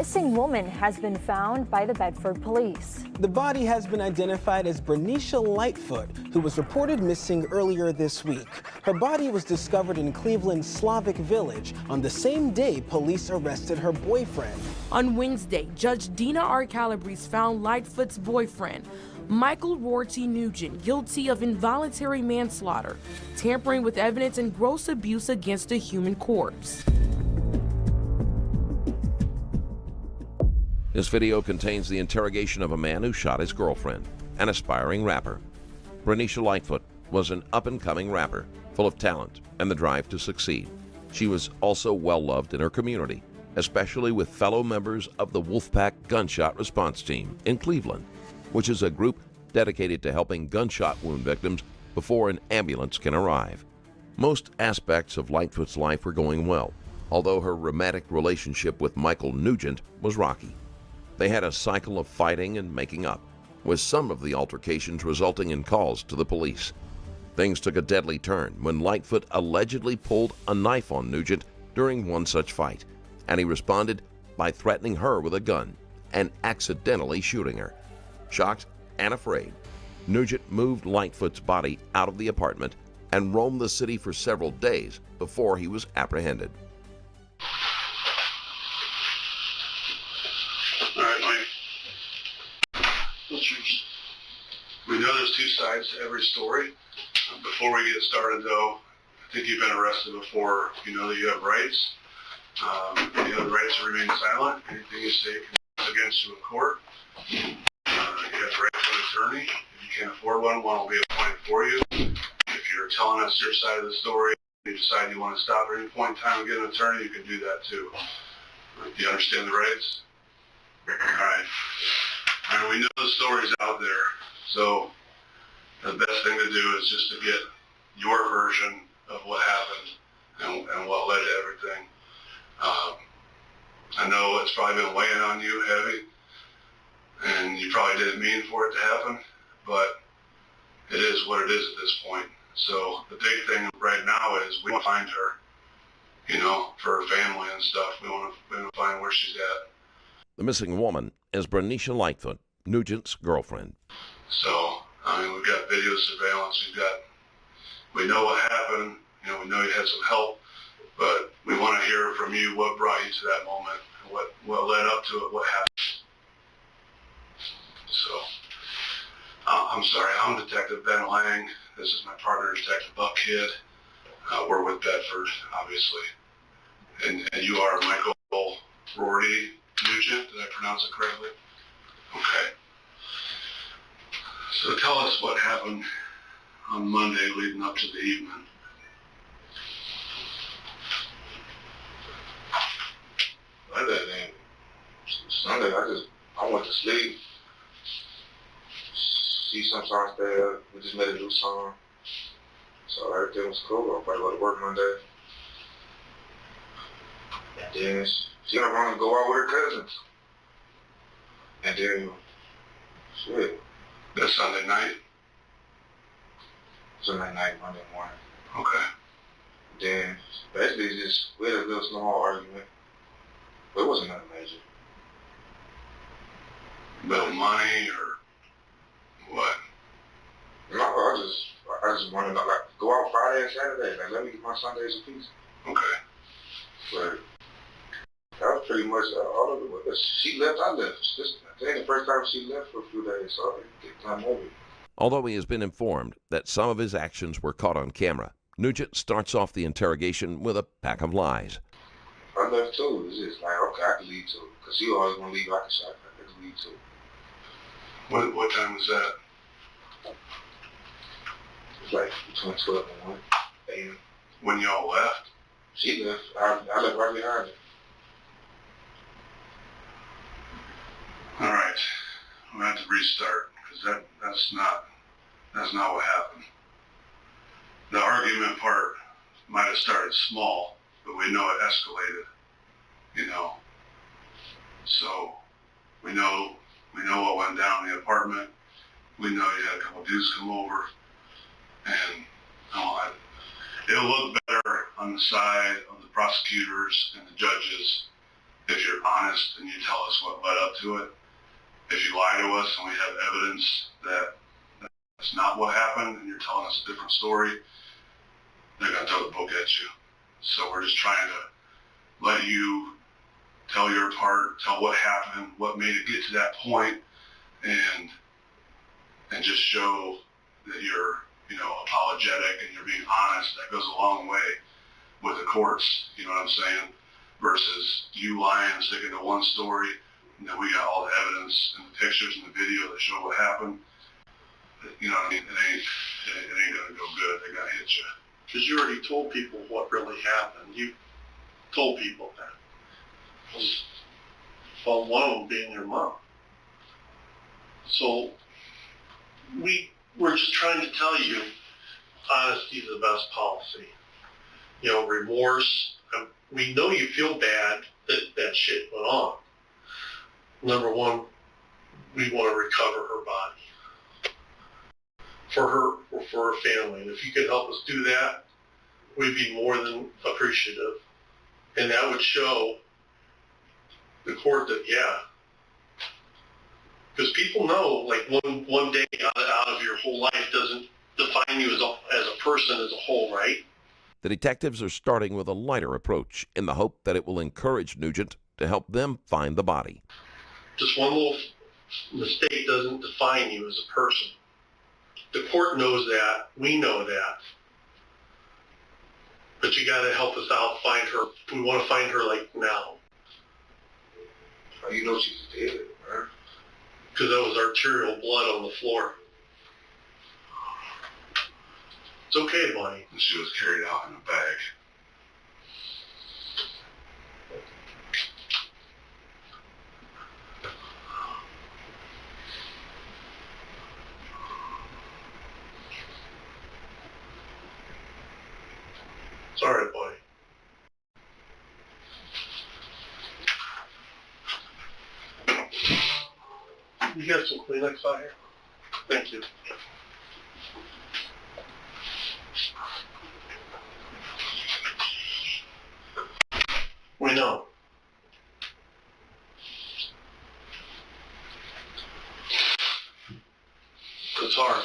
missing woman has been found by the Bedford police. The body has been identified as Breneisha Lightfoot, who was reported missing earlier this week. Her body was discovered in Cleveland's Slavic Village on the same day police arrested her boyfriend. On Wednesday, Judge Dina R. Calabrese found Lightfoot's boyfriend, Michael Roarty-Nugent, guilty of involuntary manslaughter, tampering with evidence, and gross abuse against a human corpse. This video contains the interrogation of a man who shot his girlfriend, an aspiring rapper. Breneisha Lightfoot was an up-and-coming rapper, full of talent and the drive to succeed. She was also well-loved in her community, especially with fellow members of the Wolfpack Gunshot Response Team in Cleveland, which is a group dedicated to helping gunshot wound victims before an ambulance can arrive. Most aspects of Lightfoot's life were going well, although her romantic relationship with Michael Nugent was rocky. They had a cycle of fighting and making up, with some of the altercations resulting in calls to the police. Things took a deadly turn when Lightfoot allegedly pulled a knife on Nugent during one such fight, and he responded by threatening her with a gun and accidentally shooting her. Shocked and afraid, Nugent moved Lightfoot's body out of the apartment and roamed the city for several days before he was apprehended. All right, Mike. We know there's two sides to every story. Before we get started, though, I think you've been arrested before. You know that you have rights. You have the right to remain silent. Anything you say can be against you in court. You have the right to an attorney. If you can't afford one will be appointed for you. If you're telling us your side of the story, you decide you want to stop at any point in time and get an attorney, you can do that too. Do you understand the rights? All right, we know the story's out there, so the best thing to do is just to get your version of what happened and what led to everything. I know it's probably been weighing on you heavy, and you probably didn't mean for it to happen, but it is what it is at this point. So the big thing right now is we want to find her, you know, for her family and stuff. We want to find where she's at. The missing woman is Breneisha Lightfoot, Nugent's girlfriend. So, I mean, we've got video surveillance. We know what happened. You know, we know you had some help, but we want to hear from you what brought you to that moment, and what led up to it, what happened. So, I'm sorry, I'm Detective Ben Lang. This is my partner, Detective Buck Kidd. We're with Bedford, obviously. And you are Michael Roarty-Nugent, did I pronounce it correctly? Okay. So tell us what happened on Monday leading up to the evening. Sunday, I went to sleep. See some songs there. We just made a new song. So everything was cool. I'll probably go to work Monday. And then she don't want to go out with her cousins. And then, shit. That's Sunday night? Sunday night, Monday morning. Okay. Then, basically, we had a little small argument. But it wasn't nothing major. About money or what? No, I just wanted to like go out Friday and Saturday. Like, let me get my Sundays in peace. Okay. But that was pretty much all of it. She left, I left. I think the first time she left for a few days, so I didn't get time over it. Although he has been informed that some of his actions were caught on camera, Nugent starts off the interrogation with a pack of lies. I left too. It's just like, okay, I can leave too. Because she always want to leave out the shop. I can leave too. What time was that? It's like between 12 and 1 a.m. When y'all left? She left. I left right behind her. All right. We'll have to restart because that's not what happened. The argument part might have started small, but we know it escalated, you know. So we know what went down in the apartment. We know you had a couple dudes come over, and it'll look better on the side of the prosecutors and the judges if you're honest and you tell us what led up to it. If you lie to us and we have evidence that that's not what happened and you're telling us a different story, they're going to throw the book at you. So we're just trying to let you tell your part, tell what happened, what made it get to that point, and just show that you're, apologetic and you're being honest. That goes a long way with the courts, you know what I'm saying? Versus you lying and sticking to one story, and then we got all the evidence and the pictures and the video that show what happened. You know what I mean? It ain't gonna go good. They're gonna hit you. Because you already told people what really happened. You told people that. Well, one of them being your mom. So we're just trying to tell you, honesty is the best policy. Remorse. We know you feel bad that shit went on. Number one, we want to recover her body for her or for her family. And if you could help us do that, we'd be more than appreciative. And that would show the court that, yeah, because people know, like one day out of your whole life doesn't define you as a person as a whole, right? The detectives are starting with a lighter approach in the hope that it will encourage Nugent to help them find the body. Just one little mistake doesn't define you as a person. The court knows that. We know that. But you got to help us out, find her. We want to find her like now. How you know she's dead, man? Because that was arterial blood on the floor. It's okay, buddy. And she was carried out in a bag. It's all right, buddy. You got some Kleenex out here? Thank you. We know. It's hard.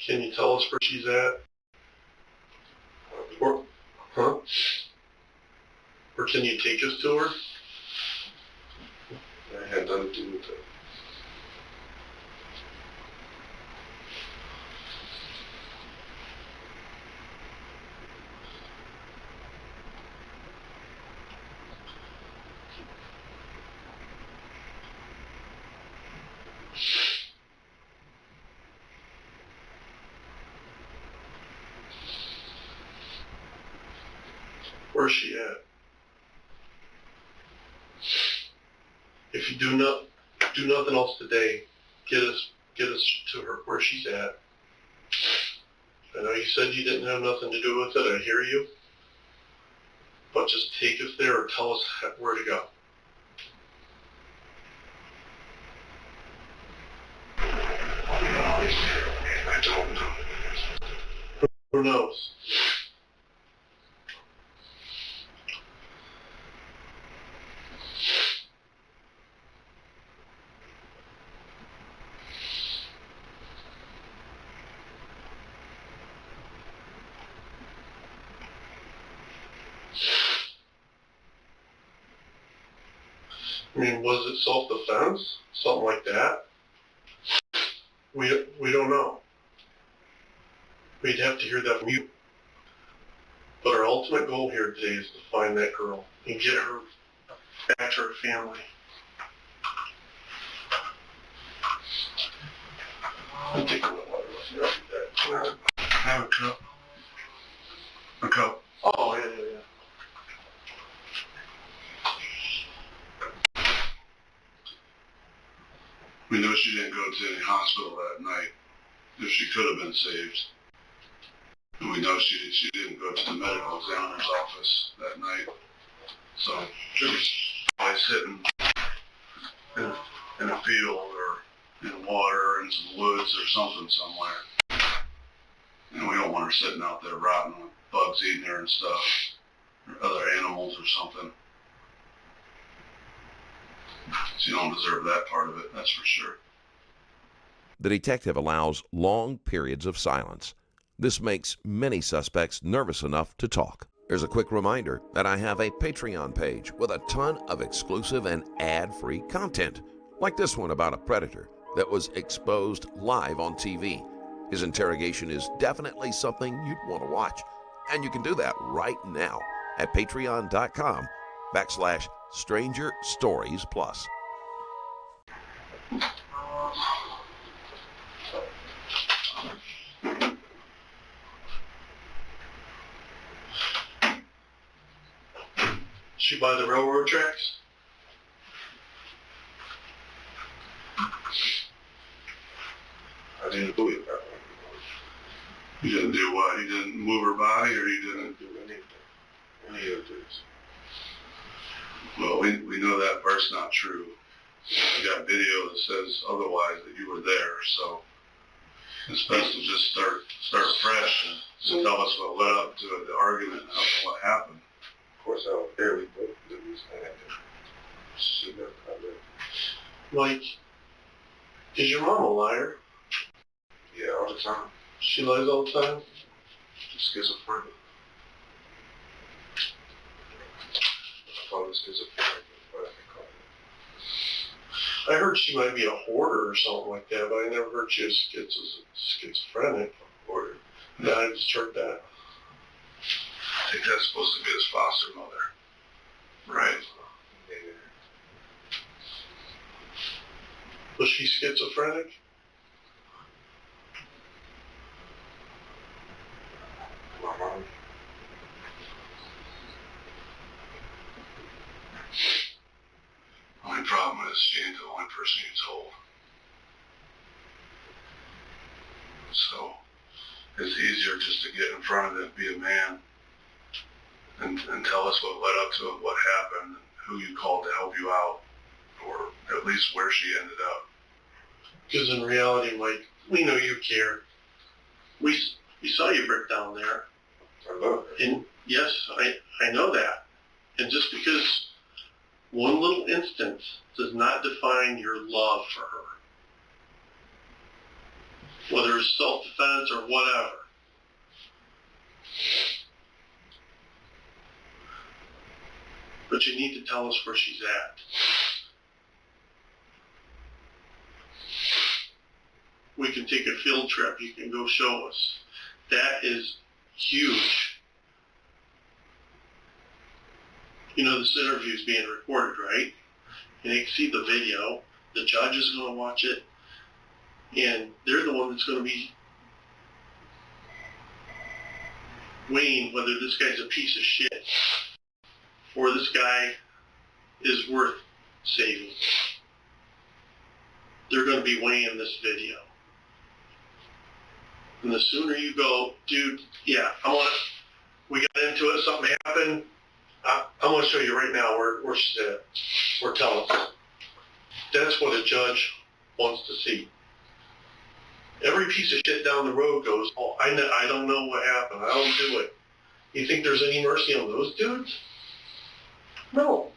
Can you tell us where she's at? Or can you take us to her? I had nothing to do with that. Where's she at? If you do nothing else today, get us to her where she's at. I know you said you didn't have nothing to do with it. I hear you. But just take us there or tell us where to go. I don't know. Who knows? I mean, was it self-defense? Something like that? We don't know. We'd have to hear that from you. But our ultimate goal here today is to find that girl and get her back to her family. I'll take a little water. Have a cup. A cup. Oh, yeah, yeah, yeah. We know she didn't go to any hospital that night if she could have been saved. And we know she didn't go to the medical examiner's office that night. So she was probably sitting in a field or in water or in some woods or something somewhere. And we don't want her sitting out there rotting with bugs eating her and stuff, or other animals or something. She don't deserve that part of it, that's for sure. The detective allows long periods of silence. This makes many suspects nervous enough to talk. Here's a quick reminder that I have a Patreon page with a ton of exclusive and ad-free content, like this one about a predator that was exposed live on TV. His interrogation is definitely something you'd want to watch, and you can do that right now at patreon.com/Stranger Stories Plus. She by the railroad tracks? I didn't do it that way. You didn't do what? You didn't move her body, or you didn't Do anything. Any of this. Well, we know that part's not true. We got video that says otherwise, that you were there, so it's best to just start fresh and so tell us what led up to it, the argument, and what happened. Of course, I was barely booked the reason I had to. She never got there. Like, is your mom a liar? Yeah, all the time. She lies all the time? Schizophrenic. I call it schizophrenic, but I call it. I heard she might be a hoarder or something like that, but I never heard she was schizophrenic. Hoarder. Yeah, I just heard that. I think that's supposed to be his foster mother, right? Yeah. Was she schizophrenic? My mom. Only problem is she ain't the only person you told. So it's easier just to get in front of it, be a man, and tell us what led up to it, what happened, and who you called to help you out, or at least where she ended up. Because in reality, Mike, we know you care. We saw you break down there. I love her. And yes, I know that. And just because one little instance does not define your love for her, whether it's self-defense or whatever. But you need to tell us where she's at. We can take a field trip. You can go show us. That is huge. You know, this interview is being recorded, right? And you can see the video. The judge is going to watch it. And they're the one that's going to be weighing whether this guy's a piece of shit or this guy is worth saving. They're going to be weighing this video. And the sooner you go, dude, yeah, we got into it, something happened, I'm going to show you right now where she's at, or tell us. That's what a judge wants to see. Every piece of shit down the road goes, oh, I don't know what happened, I don't do it. You think there's any mercy on those dudes? No.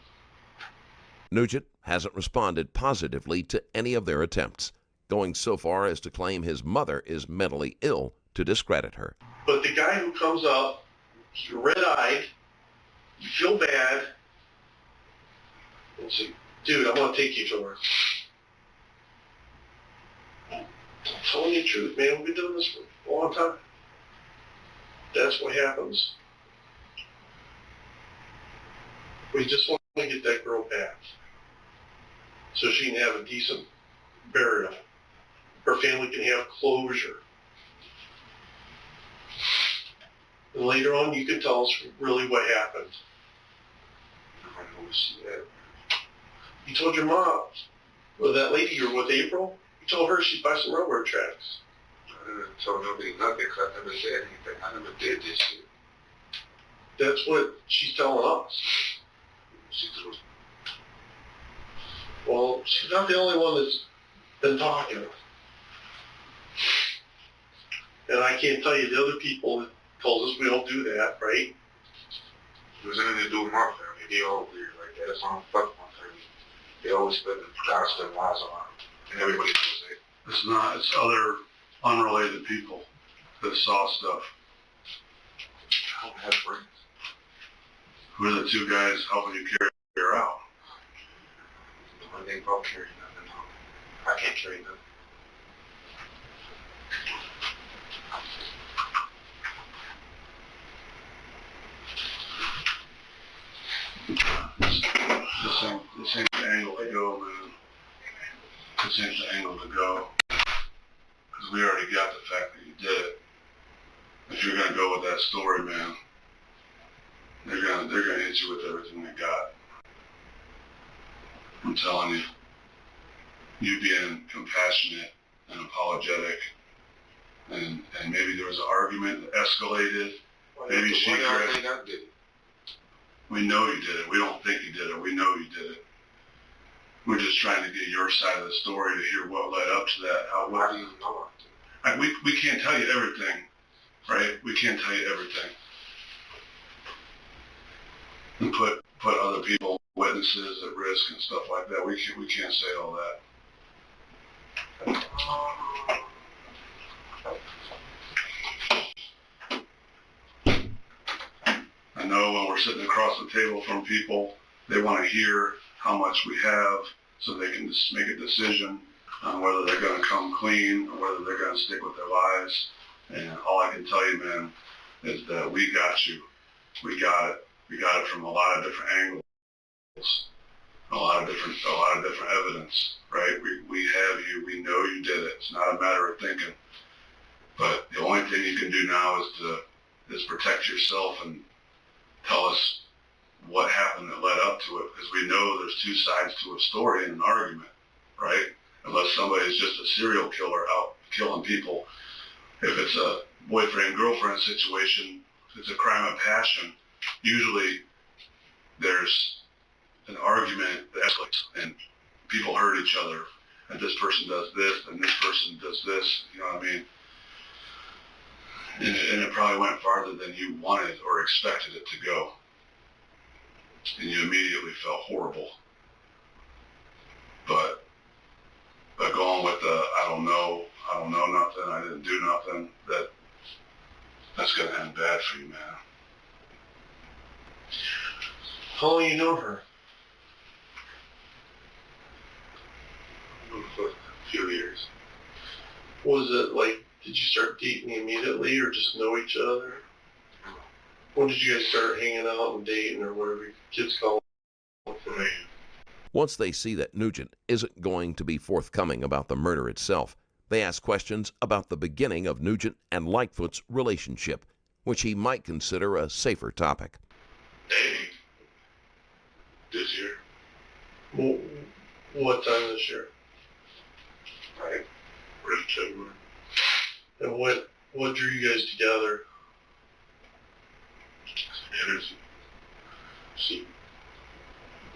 Nugent hasn't responded positively to any of their attempts, going so far as to claim his mother is mentally ill to discredit her. But the guy who comes up, you're red-eyed, you feel bad, and say, dude, I want to take you to her. I'm telling you the truth, man. We've been doing this for a long time. That's what happens. We just want to get that girl back so she can have a decent burial. Her family can have closure. And later on, you can tell us really what happened. I don't know what she had. You told your mom, well, that lady you were with, April, you told her she'd buy some railroad tracks. I didn't tell nobody nothing because I never said anything. I never did this shit. That's what she's telling us. She threw. Well, she's not the only one that's been talking. And I can't tell you the other people that told us we don't do that, right? It was anything to do with my family. They all weird like that. That's why I don't fuck with my family. They always spend constant lies on them. And everybody knows it. It's not, it's other unrelated people that saw stuff. I don't have friends. Who are the two guys helping you carry her out? When they both carry nothing on. I can't carry nothing. This ain't the angle to go, man. This ain't the angle to go. Because we already got the fact that you did it. If you're gonna go with that story, man, they're gonna hit you with everything they got. I'm telling you. You being compassionate and apologetic, and maybe there was an argument that escalated. Maybe she think I did it. We know you did it. We don't think you did it. We know you did it. We're just trying to get your side of the story to hear what led up to that. Why do you know I did it? We can't tell you everything, right? We can't tell you everything. And put other people, witnesses at risk and stuff like that. We can't say all that. I know when we're sitting across the table from people, they want to hear how much we have so they can just make a decision on whether they're going to come clean or whether they're going to stick with their lives. And all I can tell you, man, is that we got you. We got it. We got it from a lot of different angles, a lot of different evidence, right? We have you. We know you did it. It's not a matter of thinking. But the only thing you can do now is protect yourself and tell us what happened that led up to it, because we know there's two sides to a story and an argument, right? Unless somebody's just a serial killer out killing people. If it's a boyfriend-girlfriend situation, it's a crime of passion. Usually there's an argument that escalates and people hurt each other, and this person does this and this person does this, you know what I mean? And it probably went farther than you wanted or expected it to go. And you immediately felt horrible. But going with the, I don't know nothing, I didn't do nothing, that's going to end bad for you, man. How long you known her? For a few years. Was it like, did you start dating immediately or just know each other? When did you guys start hanging out and dating or whatever kids call it for me? Once they see that Nugent isn't going to be forthcoming about the murder itself, they ask questions about the beginning of Nugent and Lightfoot's relationship, which he might consider a safer topic. Dating. This year. Well, what time this year? Like, early February. And what drew you guys together? Energy. She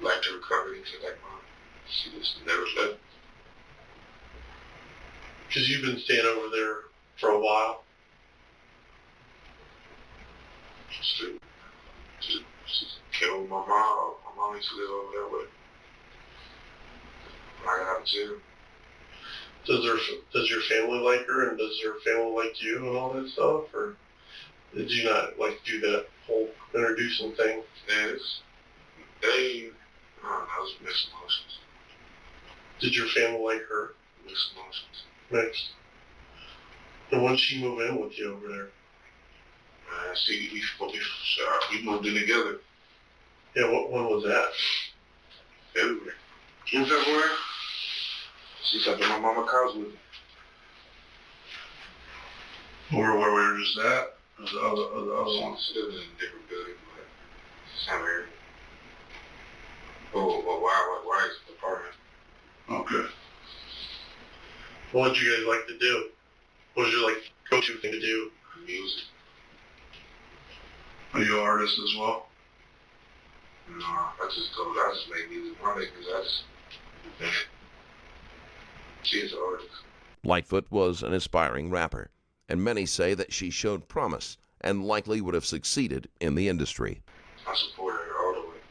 liked her recovery to like mine. She just never left. Because you've been staying over there for a while. She came with my mom. My mom used to live over that way. When I got out of jail. Does your family like her and does her family like you and all that stuff? Or did you not like do that whole introducing thing? Yes. They, I don't know, it was mixed emotions. Did your family like her? Mixed emotions. Mixed. And when did she move in with you over there? See, we moved in together. Yeah, when was that? February. In February? She sat on my mama's couch with me. Where we were just at? Or the other one? She lives in a different building, but it's the same area. Oh, why is the apartment? Okay. What would you guys like to do? What was your like go-to thing to do? Music. Are you an artist as well? No, I just make music. I make music. I just she's an artist. Lightfoot was an aspiring rapper, and many say that she showed promise and likely would have succeeded in the industry. I support her all the way.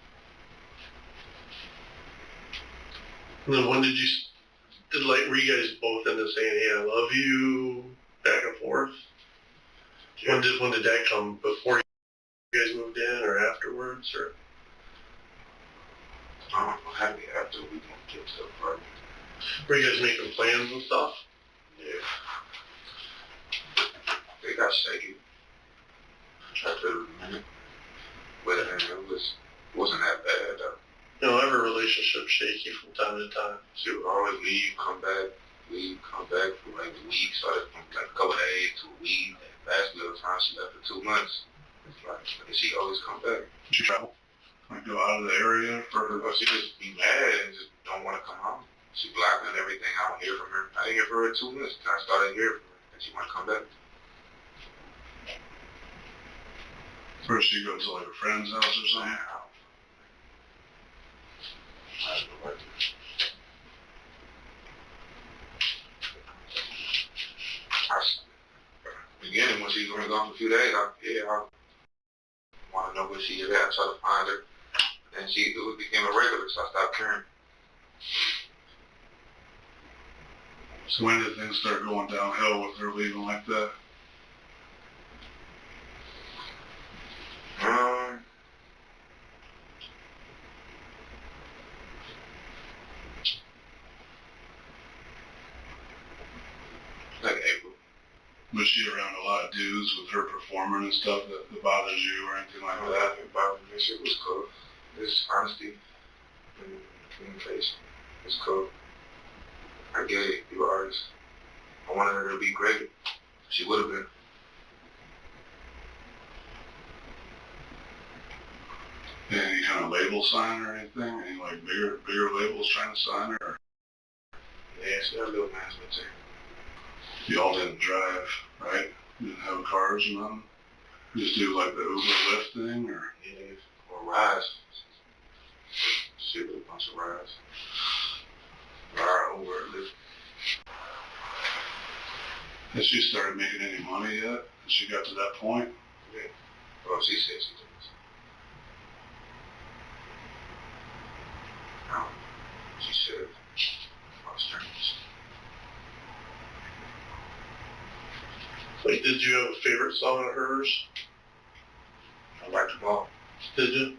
And then when did were you guys both into saying, hey, I love you, back and forth? Yeah. When did that come? Before you guys moved in or afterwards? Or I don't know, happy after we didn't get to the apartment. were you guys making plans and stuff? Yeah. They got shaky. After a minute. But it wasn't that bad though. You know, every relationship shaky from time to time. She would always leave, come back for like a week, started from like a couple of days to a week. Last little time she left for 2 months. It's like, and she always come back. Did you travel? Like go out of the area for her? She just be mad and just don't want to come home. She blocking everything. I don't hear from her. I didn't hear from her in 2 months. I started hearing from her and she want to come back. First she go to like a friend's house or something? I don't know what to do. Beginning when she was only gone for a few days, I want to know where she is at. I try to find her. And it became a regular, so I stopped caring. So when did things start going downhill with her leaving like that? Like April. Was she around a lot of dudes with her performing and stuff that bothers you or anything like that? It bothered me. Shit was cool. It's honesty and communication. It's cool. I get it. You're an artist. I wanted her to be great. She would have been. Any kind of label sign or anything? Any like bigger labels trying to sign her? Or Yeah, she got a little management team. y'all didn't drive, right? You didn't have cars or nothing? Just do like the Uber Lyft thing or? Yeah, or rides. She did a bunch of rides. Ride over Lyft. Has she started making any money yet? Has she got to that point? Yeah. Well, she said she does. She should. I was trying Like, did you have a favorite song of hers? I like them all. Did you?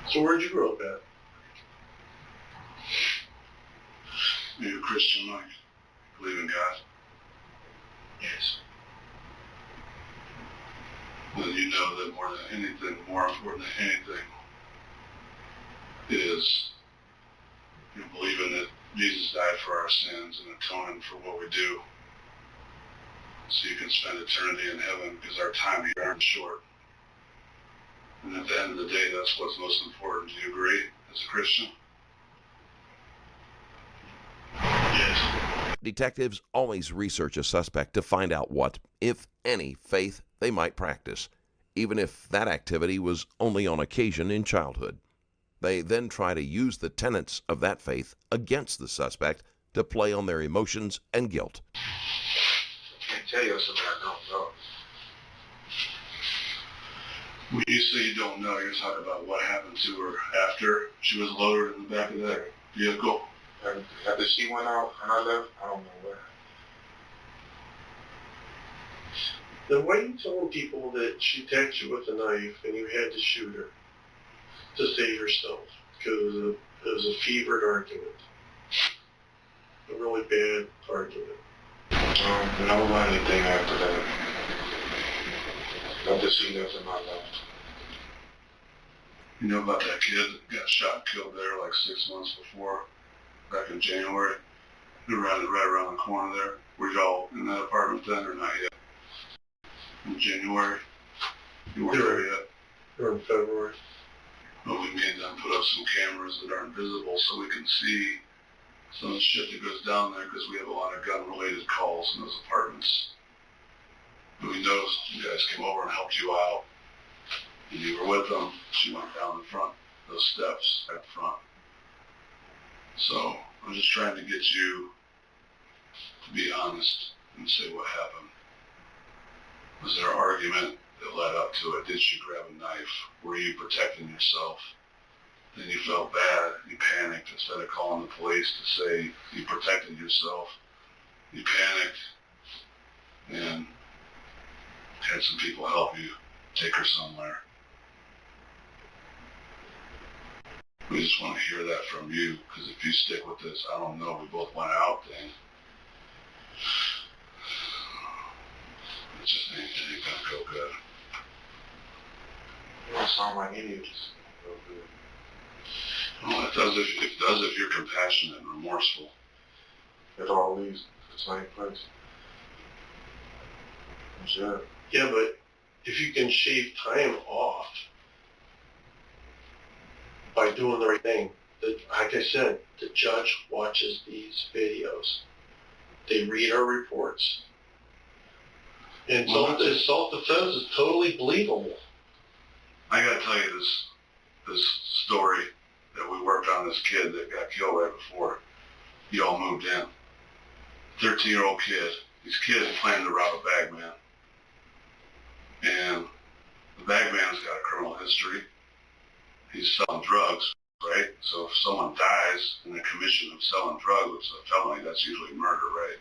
So where'd you grow up at? Are you a Christian, Mike? Believe in God? Yes. Well, you know that more than anything, more important than anything, is believing that Jesus died for our sins and atoning for what we do, so you can spend eternity in heaven, because our time here is short. And at the end of the day, that's what's most important. Do you agree as a Christian? Yes. Detectives always research a suspect to find out what, if any, faith they might practice, even if that activity was only on occasion in childhood. They then try to use the tenets of that faith against the suspect to play on their emotions and guilt. I can't tell you something I don't know. When you say you don't know, you're talking about what happened to her after she was loaded in the back of that vehicle. After she went out and I left, I don't know what. Then why are you telling people that she attacked you with a knife and you had to shoot her to save yourself? Because it was a fevered argument. A really bad argument. Never anything after that. After she left in my life. You know about that kid that got shot and killed there like 6 months before, back in January? Right around the corner there. Were y'all in that apartment then or not yet? In January? You weren't there yet? Or in February. Well, we made them put up some cameras that aren't visible so we can see some of the shit that goes down there because we have a lot of gun-related calls in those apartments. And we noticed you guys came over and helped you out. And you were with them. She went down the front, those steps up front. So I'm just trying to get you to be honest and say what happened. Was there an argument that led up to it? Did she grab a knife? Were you protecting yourself? Then you felt bad. You panicked. Instead of calling the police to say you protected yourself, you panicked and had some people help you take her somewhere. We just want to hear that from you, because if you stick with this, I don't know, we both went out then. It just ain't gonna go good. You don't sound like any of this. Well, it does if you're compassionate and remorseful. It all leads to the same place. Sure. Yeah, but if you can shave time off by doing the right thing, like I said, the judge watches these videos. They read our reports. And self-defense is totally believable. I gotta tell you this story that we worked on, this kid that got killed right before y'all moved in. 13-year-old kid. These kids planned to rob a bag man. And the bag man's got a criminal history. He's selling drugs, right? So if someone dies in the commission of selling drugs, which is a felony, that's usually murder, right?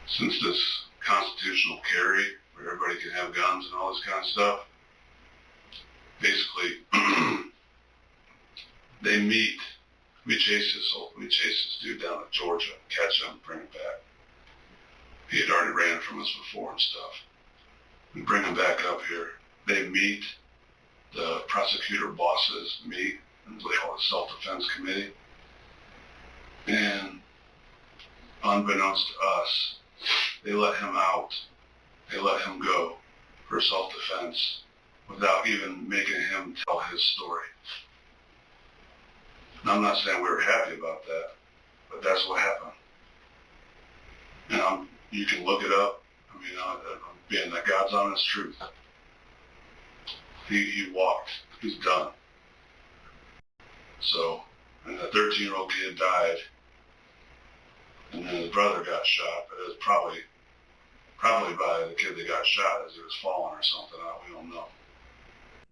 Since this constitutional carry, where everybody can have guns and all this kind of stuff, basically, they meet. We chase this dude down to Georgia, catch him, bring him back. He had already ran from us before and stuff. We bring him back up here. They meet. The prosecutor bosses meet, and they call it self-defense committee. And unbeknownst to us, they let him out. They let him go for self-defense without even making him tell his story. And I'm not saying we were happy about that, but that's what happened. And you can look it up. I mean, I'm being the God's honest truth. He walked. He's done. So, and the 13-year-old kid died, and then his brother got shot, but it was probably by the kid that got shot as he was falling or something. We don't know.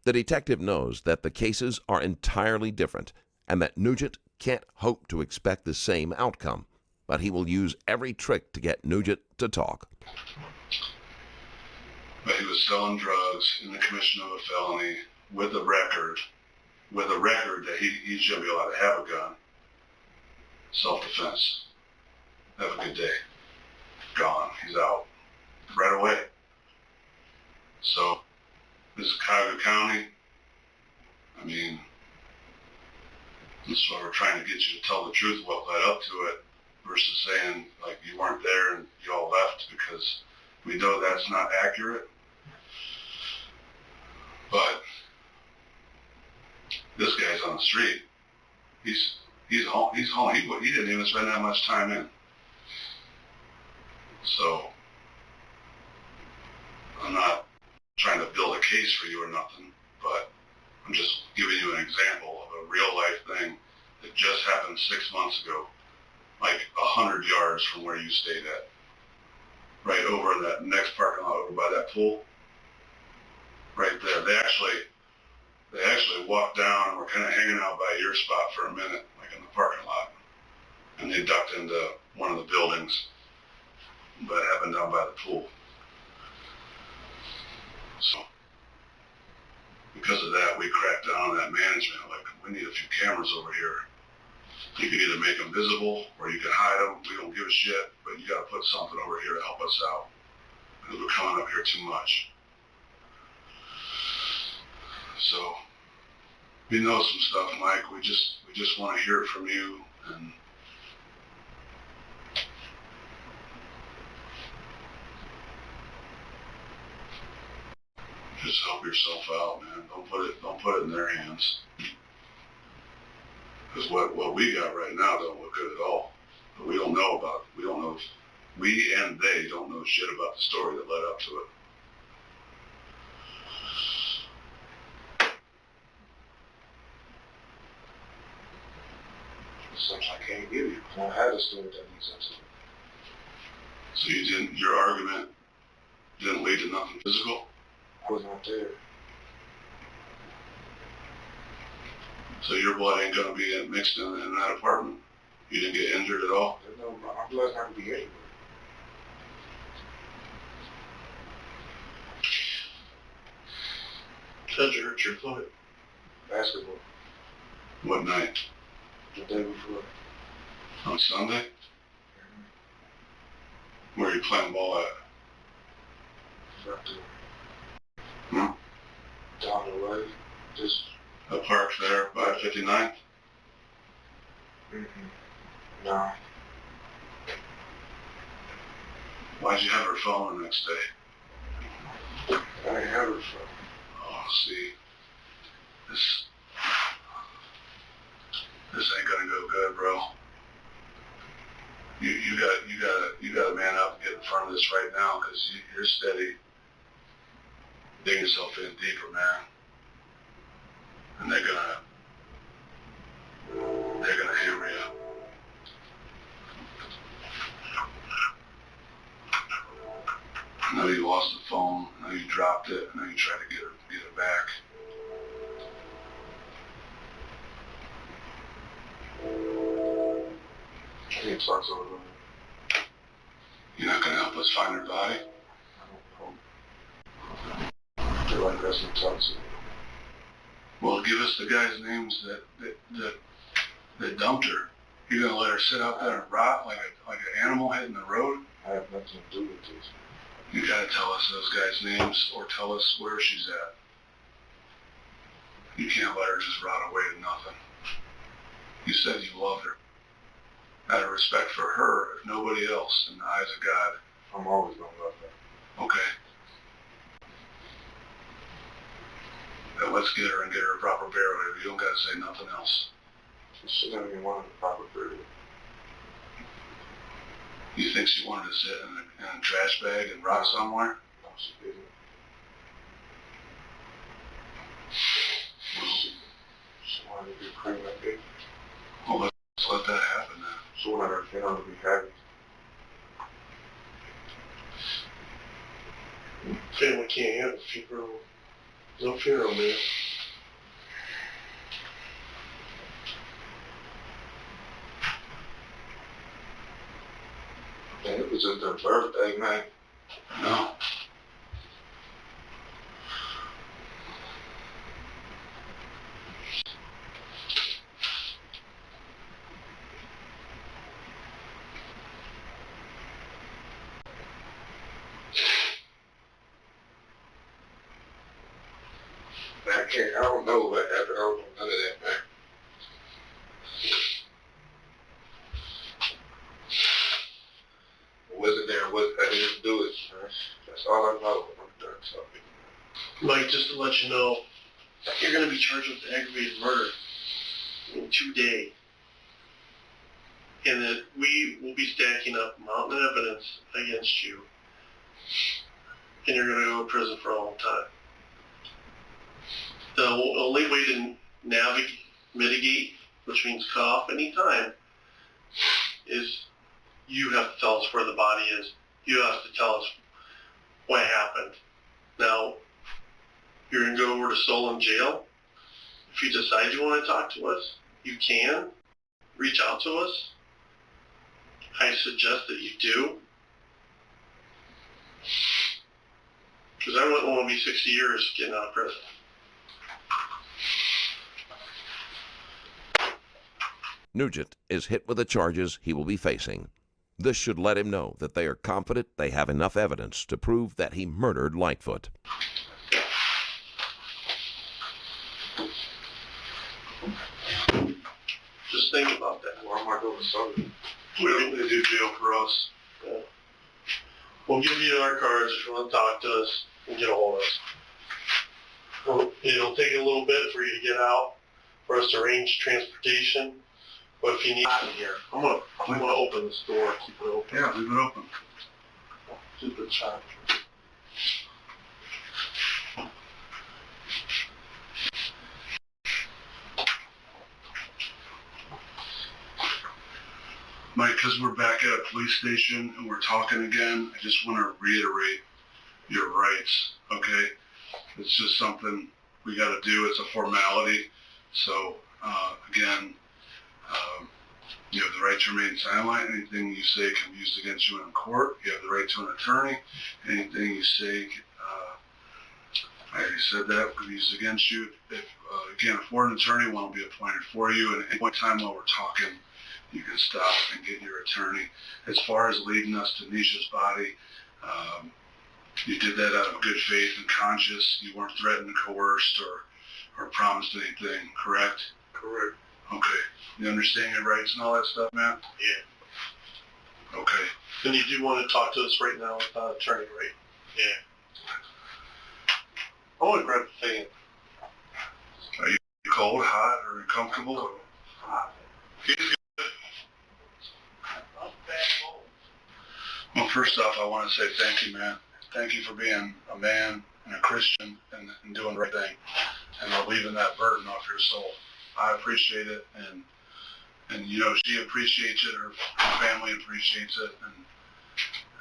The detective knows that the cases are entirely different and that Nugent can't hope to expect the same outcome, but he will use every trick to get Nugent to talk. But he was selling drugs in the commission of a felony with a record that he shouldn't be allowed to have a gun. Self-defense. Have a good day. Gone. He's out. Right away. So, this is Cuyahoga County. I mean, this is why we're trying to get you to tell the truth what led up to it versus saying, like, you weren't there and you all left, because we know that's not accurate. But this guy's on the street. He's home. He didn't even spend that much time in. So I'm not trying to build a case for you or nothing, but I'm just giving you an example of a real life thing that just happened 6 months ago, like 100 yards from where you stayed at. Right over in that next parking lot over by that pool. Right there. They actually walked down and were kind of hanging out by your spot for a minute, like in the parking lot. And they ducked into one of the buildings. But it happened down by the pool. So, because of that, we cracked down on that management. Like, we need a few cameras over here. You can either make them visible or you can hide them. We don't give a shit, but you got to put something over here to help us out. Because we're coming up here too much. So, We know some stuff, Mike. We just want to hear it from you, and just help yourself out, man. Don't put it in their hands. Because what we got right now don't look good at all. But we don't know, we and they don't know shit about the story that led up to it. Something I can't give you. I don't have a story that leads up to it. So your argument didn't lead to nothing physical? I was not there. So your blood ain't gonna be mixed in that apartment? You didn't get injured at all? No, my blood's not gonna be anywhere. How'd you hurt your foot? Basketball. What night? The day before. On Sunday? Where are you playing ball at? Right there. Down the way. Just. The park there by 59th? No. Why'd you have her phone the next day? I didn't have her phone. Oh, see, this ain't gonna go good, bro. You gotta man up and get in front of this right now, because you're steady. Dig yourself in deeper, man. And they're gonna hammer you. I know you lost the phone. I know you dropped it. I know you tried to get it back. I need to talk to her. You're not gonna help us find her body? I feel like that's what talk to her. Well, give us the guys' names that dumped her. You're gonna let her sit out there and rot like an animal hitting the road? I have nothing to do with this. You gotta tell us those guys' names or tell us where she's at. You can't let her just rot away to nothing. You said you loved her. Out of respect for her, if nobody else, in the eyes of God. I'm always gonna love her. Okay. Then let's get her and get her a proper burial. You don't gotta say nothing else. She never even wanted a proper burial. You think she wanted to sit in a trash bag and rot somewhere? No, she didn't. She wanted to be cremated. Well, let's let that happen then. She wanted her funeral to be happy. Family can't have a funeral. No funeral, man. Man, it was just her birthday, man. No. I don't know what happened. I don't know none of that, man. I wasn't there. I didn't do it, man. That's all I know. I'm done talking. Mike, just to let you know, you're going to be charged with aggravated murder in 2 days. And that we will be stacking up mountain of evidence against you. And you're going to go to prison for a long time. The only way to mitigate, which means cut off any time, is you have to tell us where the body is. You have to tell us what happened. Now, you're going to go over to Solon Jail. If you decide you want to talk to us, you can. Reach out to us. I suggest that you do. Because I wouldn't want to be 60 years getting out of prison. Nugent is hit with the charges he will be facing. This should let him know that they are confident they have enough evidence to prove that he murdered Lightfoot. Just think about that. Why am I doing something? We don't do jail for us. Yeah. We'll give you our cards if you want to talk to us and get a hold of us. It'll take a little bit for you to get out, for us to arrange transportation. But if you need out of here, I'm gonna open this door. Keep it open. Yeah, leave it open. Keep it shut. Mike, because we're back at a police station and we're talking again, I just want to reiterate your rights, okay? It's just something we got to do. It's a formality. So, again, you have the right to remain silent. Anything you say can be used against you in court. You have the right to an attorney. Anything you say, I already said that, could be used against you. If you can't afford an attorney, one will be appointed for you. And at any point in time while we're talking, you can stop and get your attorney. As far as leading us to Nisha's body, you did that out of good faith and conscious. You weren't threatened, coerced, or promised anything, correct? Correct. Okay. You understand your rights and all that stuff, man? Yeah. Okay. And you do want to talk to us right now with attorney, right? Yeah. I want to grab the fan. Are you cold, hot, or uncomfortable? Hot. Well, first off, I want to say thank you, man. Thank you for being a man and a Christian and doing the right thing and relieving that burden off your soul. I appreciate it, and you know, she appreciates it, her family appreciates it,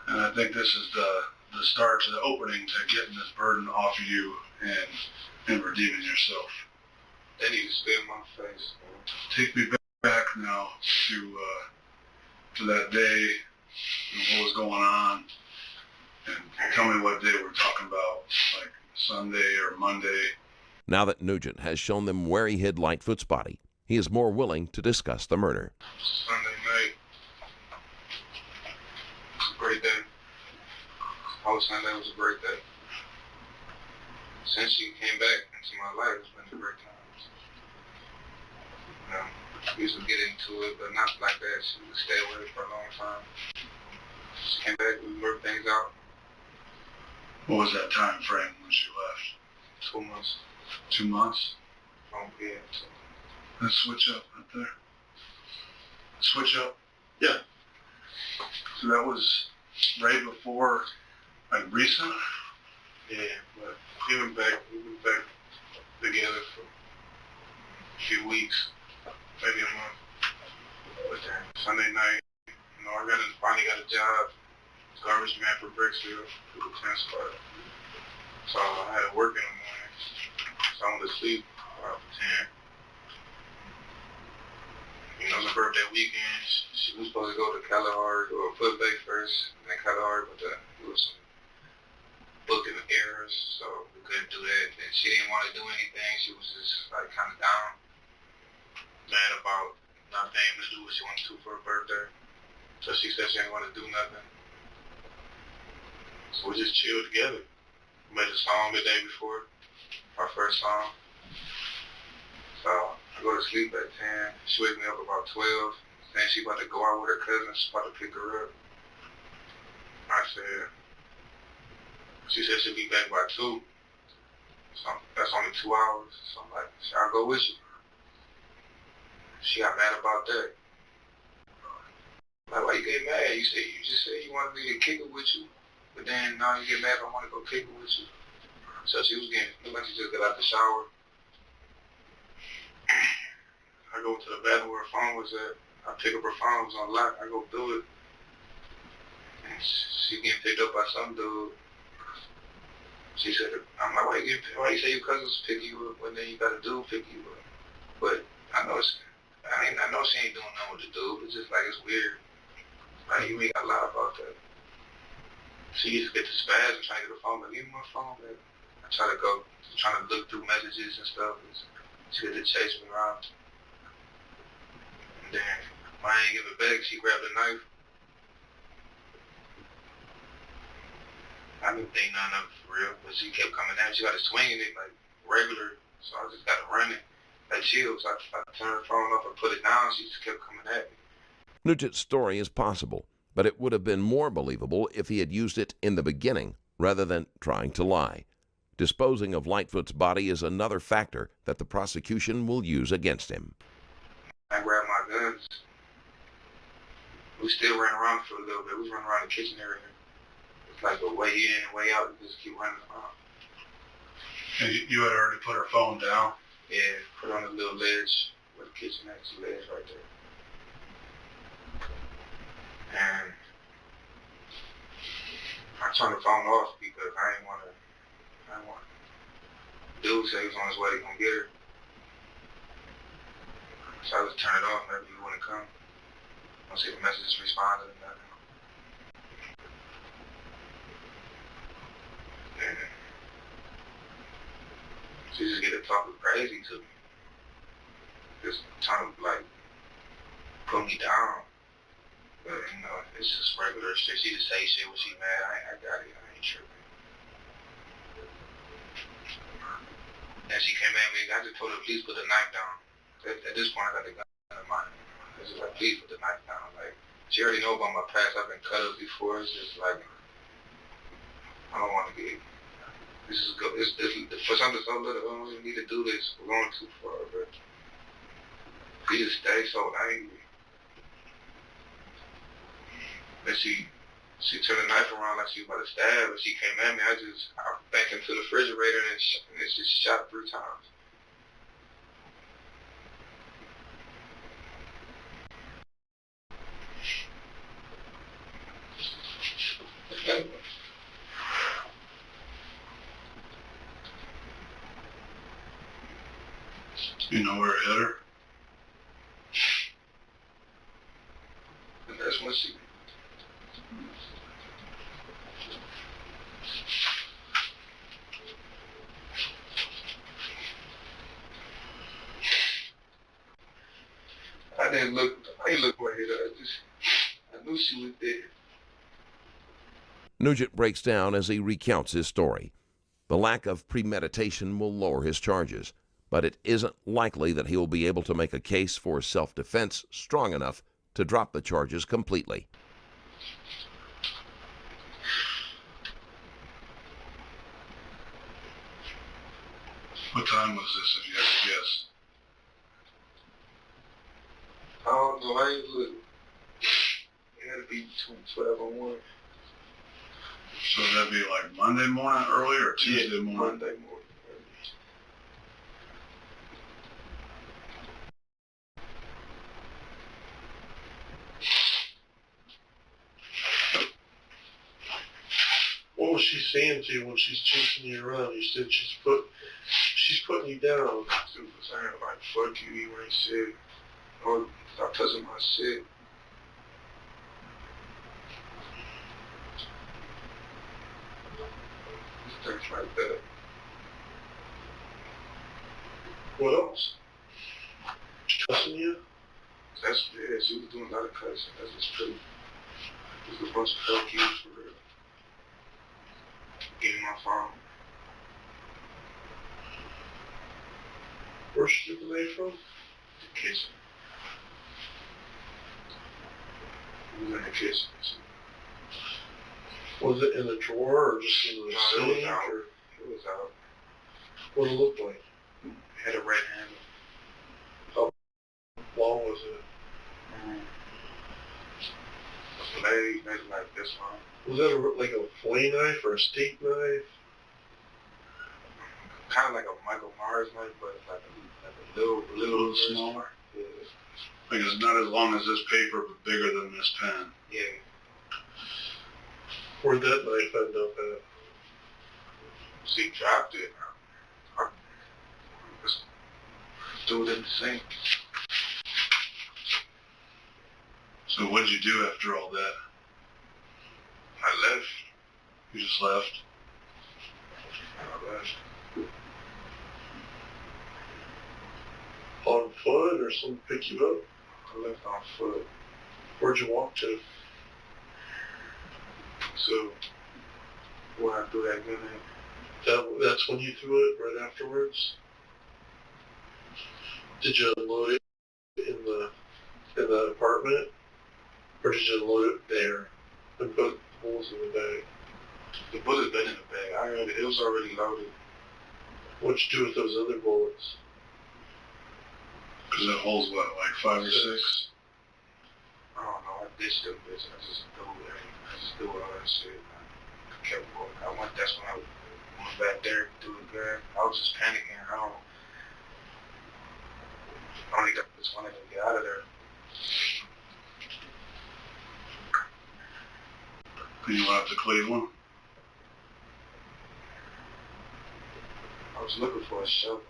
and I think this is the start to the opening to getting this burden off of you and redeeming yourself. They need to spit in my face. Take me back now to that day and what was going on, and tell me what day we're talking about, like Sunday or Monday. Now that Nugent has shown them where he hid Lightfoot's body, he is more willing to discuss the murder. Sunday night. It was a great day. All Sunday was a great day. Since she came back into my life, it's been a great time. We used to get into it, but not like that. She would stay away for a long time. She came back, we worked things out. What was that time frame when she left? 2 months. 2 months? Yeah. Let's switch up right there. Switch up? Yeah. So that was right before, like, recent? Yeah, but we went back together for a few weeks, maybe a month. But then Sunday night, you know, I finally got a job, garbage man for Brixfield, through the 10 spot. So I had to work in the morning. So I went to sleep about 10. You know, it was a birthday weekend. She was supposed to go to Kalahari or Foot Bay first, and then Kalahari, but it was some booking errors, so we couldn't do that. And she didn't want to do anything. She was just like kind of down, mad about not being able to do what she wanted to for her birthday. So she said she didn't want to do nothing. So we just chilled together. We made a song the day before, our first song. So I go to sleep at 10. She wakes me up about 12. Then she about to go out with her cousin. She's about to pick her up. She said she'll be back by 2. So that's only 2 hours. So I'm like, I'll go with you. She got mad about that. Like, why you get mad? You just said you wanted me to kick it with you, but then now you get mad if I want to go kick it with you. So she was looked like she just got out the shower. I go to the bathroom where her phone was at. I pick up her phone, it was on lock. I go through it. And she getting picked up by some dude. She said, I'm like, why you say your cousins pick you up when then you got a dude pick you up? But I know she ain't doing nothing with the dude. It's just like, it's weird. Like, you ain't got to lie about that. She used to get the spaz and trying to get the phone, but give me my phone, man. I try to go, trying to look through messages and stuff. She had to chase me around. And then, when I ain't give it back, she grabbed a knife. I didn't think nothing of it for real, but she kept coming down. She got to swinging it like regular, so I just got to run it. like chills. I turned the phone off and put it down. She just kept coming at me. Nugent's story is possible, but it would have been more believable if he had used it in the beginning rather than trying to lie. Disposing of Lightfoot's body is another factor that the prosecution will use against him. I grabbed my guns. We still ran around for a little bit. We was running around the kitchen area. It's like a way in, way out. We just keep running around. And you had already put her phone down? Yeah, put on the little ledge where the kitchen is. The ledge right there. And I turned the phone off because I didn't want to. Dude said he was on his way to come get her. So I just turned it off. Maybe he wouldn't come. I don't see the messages responded or nothing. And she just get to talking crazy to me. Just trying to like put me down. But you know, it's just regular shit. She just say shit when she mad. I got it. I ain't tripping. And she came at me. I just told her, please put the knife down. At this point, I got the gun in my hand. It's just like, please put the knife down. Like, she already know about my past. I've been cut up before. It's just like, I don't want to get. This is good. It's for something so little. I don't even need to do this. We're going too far, but she just stays so angry. Then she turned the knife around like she was about to stab, and she came at me. I backed into the refrigerator and it just shot 3 times. You know where it hit her? And that's when she. I didn't look where it hit her. I knew she was dead. Nugent breaks down as he recounts his story. The lack of premeditation will lower his charges, but it isn't likely that he will be able to make a case for self-defense strong enough to drop the charges completely. What time was this, if you had to guess? I don't know. I ain't look. It had to be between 12 and 1. So that'd be like Monday morning early or Tuesday morning? Monday morning. What was she saying to you when she's chasing you around? You said she's putting you down. She was saying like, fuck you, you ain't shit. Or stop touching my shit. Things like that. What else? She cussing you? That's, yeah, she was doing a lot of cussing. That's just true. There's a bunch of fuck yous for real. Give me my phone. Where's she getting the knife from? The kitchen. It was in the kitchen. Was it in the drawer or just in the sink? It was out. It was out. What did it look like? It had a red handle. How long was it? A blade, maybe like this one. Was that like a fillet knife or a steak knife? Kind of like a Michael Myers knife, but it's like a little smaller? Yeah. Like it's not as long as this paper, but bigger than this pen. Yeah. Where'd that knife end up at? She dropped it. I just threw it in the sink. So what'd you do after all that? I left. You just left? I left. On foot or someone pick you up? I left on foot. Where'd you walk to? So when I threw that gun in, That's when you threw it, right afterwards? Did you unload it in the apartment, or did you unload it there and put holes in the bag? The bullet's been in the bag. It was already loaded. What'd you do with those other bullets? Because that hole's what, like 5 or 6? I don't know. I ditched them bitch. I just threw all that shit. I kept going. That's when I went back there to the gun. I was just panicking. I only just wanted to get out of there. Then you went up to Cleveland? I was looking for a shovel.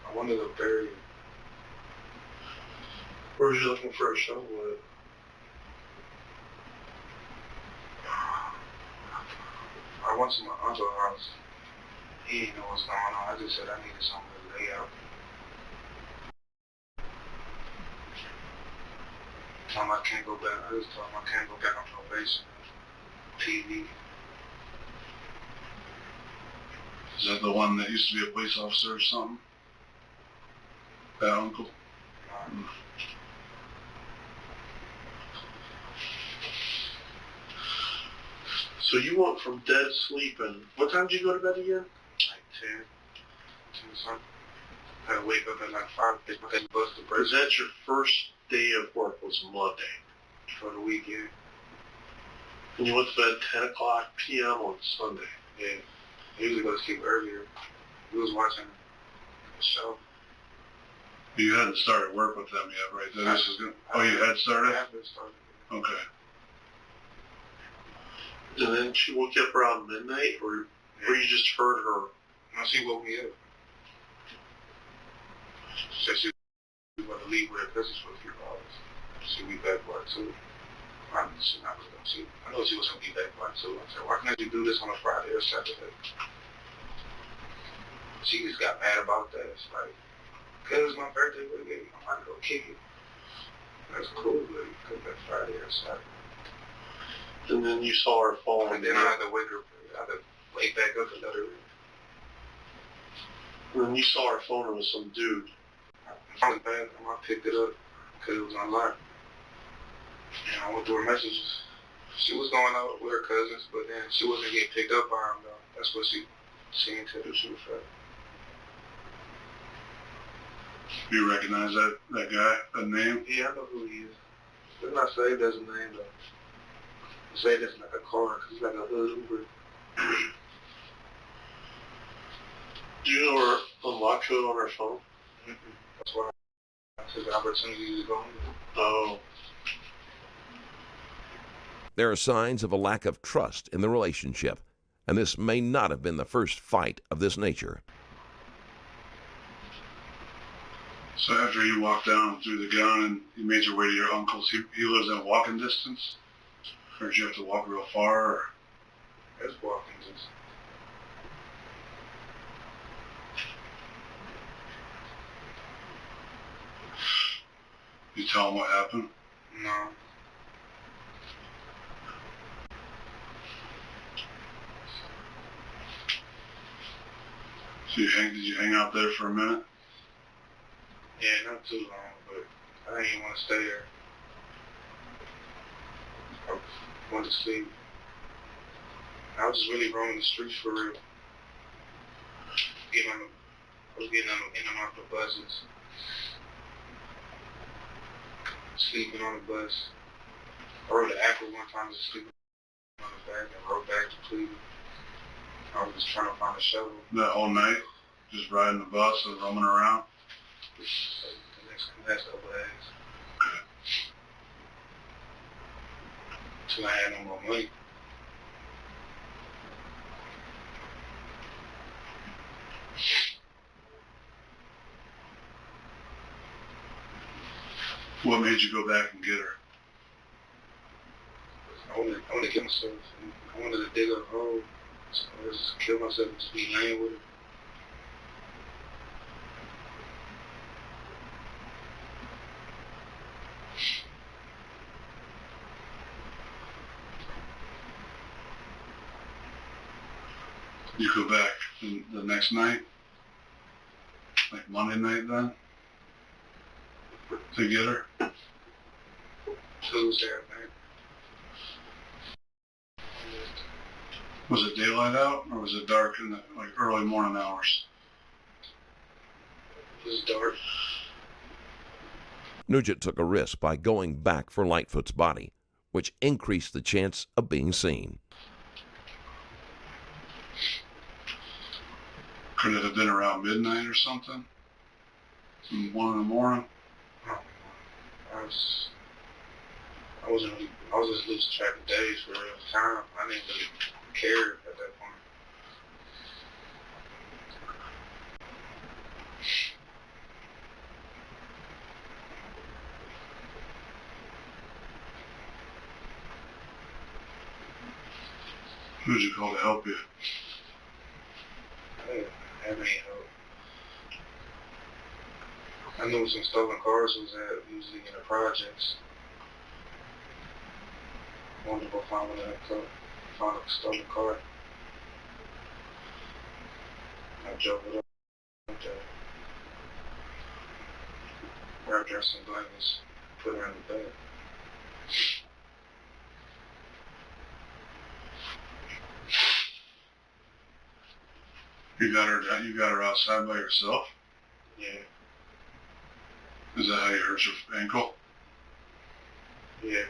I wanted to bury it. Where were you looking for a shovel at? I went to my uncle's house. He didn't know what's going on. I just said I needed something to lay out. Told him I can't go back. I just told him I can't go back on probation. TV. Is that the one that used to be a police officer or something? That uncle? So you went from dead sleeping. What time did you go to bed again? Like 10 something. I had to wake up at like 5, get my head bust the break. Is that your first day of work was Monday? For the weekend. And you went to bed 10 o'clock p.m. on Sunday? Yeah. I usually go to sleep earlier. We was watching the show. You hadn't started work with them yet, right? Then this is good. Oh, you had started? I have been started. Okay. And then she woke you up around midnight, or you just heard her? No, she woke me up. She said she was going to leave with her business for a few hours. She'll be back by 2. I know she was going to be back by 2. I said, why can't you do this on a Friday or Saturday? She just got mad about that. It's like, because it's my birthday, I'm about to go kick it. That's cool, but you come back Friday or Saturday. And then you saw her fall. And then I had to wake her. I had to wake back up and let her in. And then you saw her phone with some dude. From the bathroom, I picked it up because it was unlocked. And I went through her messages. She was going out with her cousins, but then she wasn't getting picked up by him, though. That's what she didn't tell her she was fat. You recognize that guy, that name? Yeah, I know who he is. It's not saved as a name, though. It's saved as like a car, because it's like a hood Uber. Do you know her unlock code on her phone? That's why I took the opportunity to go in there. Oh. There are signs of a lack of trust in the relationship, and this may not have been the first fight of this nature. So after you walked down through the gun and you made your way to your uncle's, he lives in walking distance? Or did you have to walk real far? Or? It's walking distance. You tell him what happened? No. So did you hang out there for a minute? Yeah, not too long, but I didn't want to stay there. I went to sleep. I was just really roaming the streets for real. I was getting in and out the buses. Sleeping on the bus. I rode the Apple one time, just sleeping on the back and rode back to Cleveland. I was just trying to find a shovel. That whole night? Just riding the bus and roaming around? The next couple of days. Until I had no more money. What made you go back and get her? I wanted to kill myself. I wanted to dig a hole. So I just kill myself and just be laying with her. You go back the next night? like Monday night then? To get her? Tuesday, I think. Was it daylight out or was it dark in the like early morning hours? It was dark. Nugent took a risk by going back for Lightfoot's body, which increased the chance of being seen. Could it have been around midnight or something? 1 in the morning? I was just losing track of days for real time. I didn't really care at that point. Who'd you call to help you? I didn't have any help. I knew some stolen cars was at, usually in the projects. I wanted to go find one of them, found a stolen car. I drove it up and wrapped her in some blankets, put her in the bed. You got her outside by yourself? Yeah. Is that how you hurt your ankle? Yeah.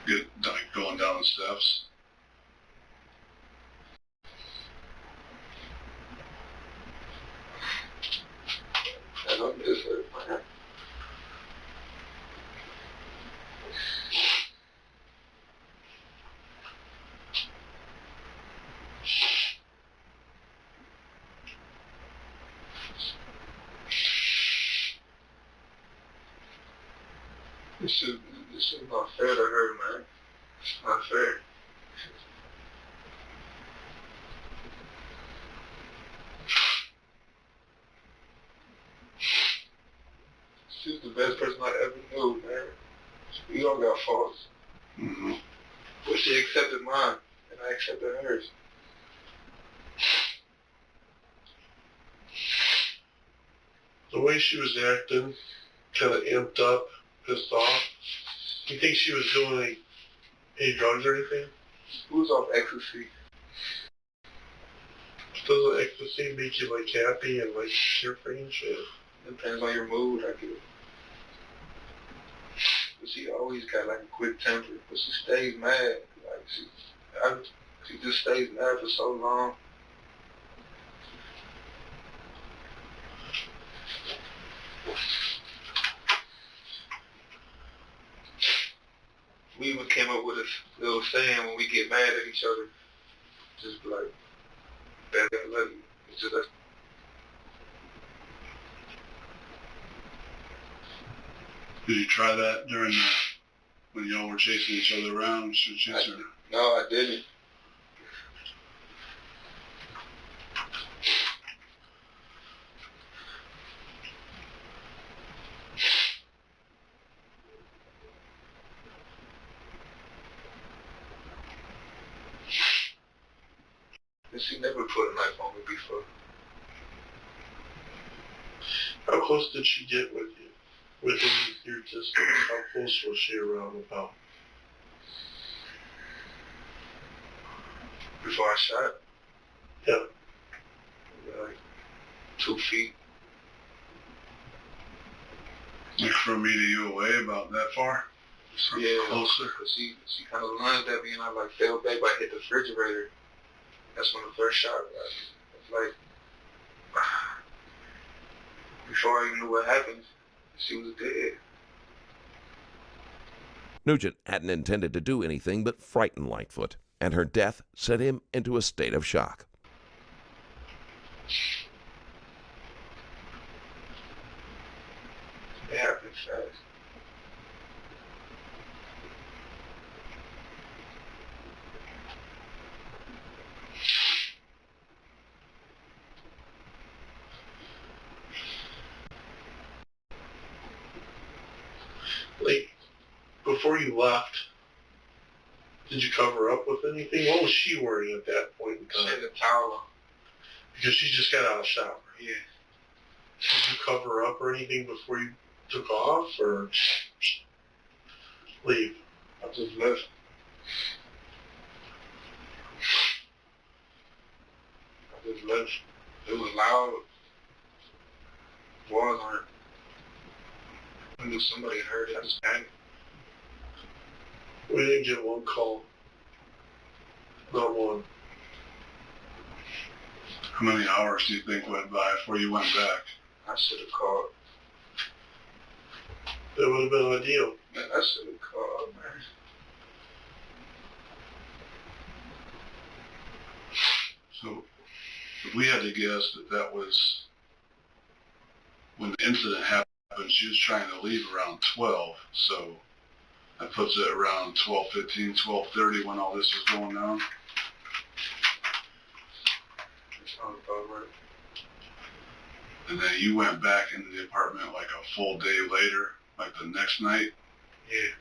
Like going down the steps? I don't miss her, man. This is not fair to her, man. It's not fair. She's the best person I ever knew, man. We all got faults. Mm-hmm. But she accepted mine, and I accepted hers. The way she was acting, kind of amped up, pissed off. You think she was doing any drugs or anything? She was off ecstasy. Doesn't ecstasy make you like happy and like carefree and shit? Depends on your mood, I guess. But she always got like a quick temper, but she stays mad. Like she just stays mad for so long. We even came up with a little saying when we get mad at each other. Just be like, "Baby, I love you." It's just like, Did you try that during when y'all were chasing each other around? no, I didn't. She never put a knife on me before. How close did she get with you? Within your distance? How close was she around about? Before I shot? Yeah. Like 2 feet. Like from me to you away about that far? Yeah. Closer? Cause she kind of lunged at me and I like fell back, but I hit the refrigerator. That's when the first shot was. It's like, before I even knew what happened, she was dead. Nugent hadn't intended to do anything but frighten Lightfoot, and her death set him into a state of shock. It happened fast. Like, before you left, did you cover up with anything? What was she wearing at that point in She time? had a towel on. Because she just got out of the shower. Yeah. Did you cover up or anything before you took off, or leave? I just left. It was loud. Walls hurt. I knew somebody heard it. I just panicked. We didn't get one call. Not one. How many hours do you think went by before you went back? I should have called. That would have been ideal. Man, I should have called, man. So, if we had to guess that was when the incident happened, she was trying to leave around 12, so that puts it around 12:15, 12:30 when all this was going down. That sounds about right. And then you went back into the apartment like a full day later, like the next night. Yeah.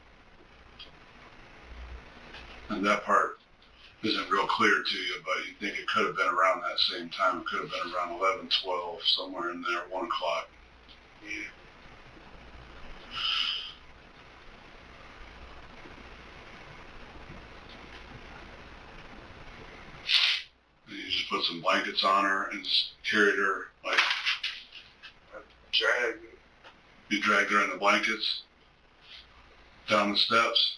And that part isn't real clear to you, but you think it could have been around that same time. It could have been around 11, 12, somewhere in there, 1 o'clock. Yeah. And you just put some blankets on her and just carried her, like, Dragged it. you dragged her in the blankets down the steps,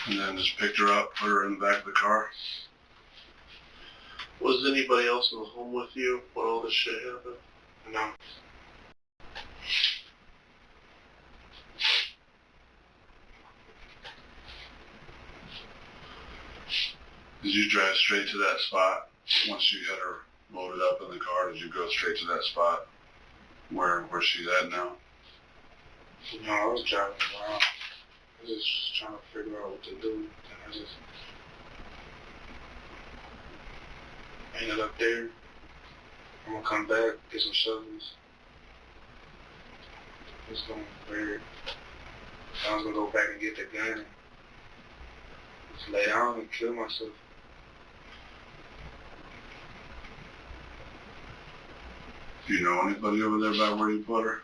and then just picked her up, put her in the back of the car. Was anybody else in the home with you when all this shit happened? No. Did you drive straight to that spot once you had her loaded up in the car? Did you go straight to that spot where she's at now? No, I was driving around. I was just trying to figure out what to do. And I just ended up there. I'm gonna come back, get some shovels. It's going weird. I was gonna go back and get the gun and just lay down and kill myself. Do you know anybody over there by where you put her?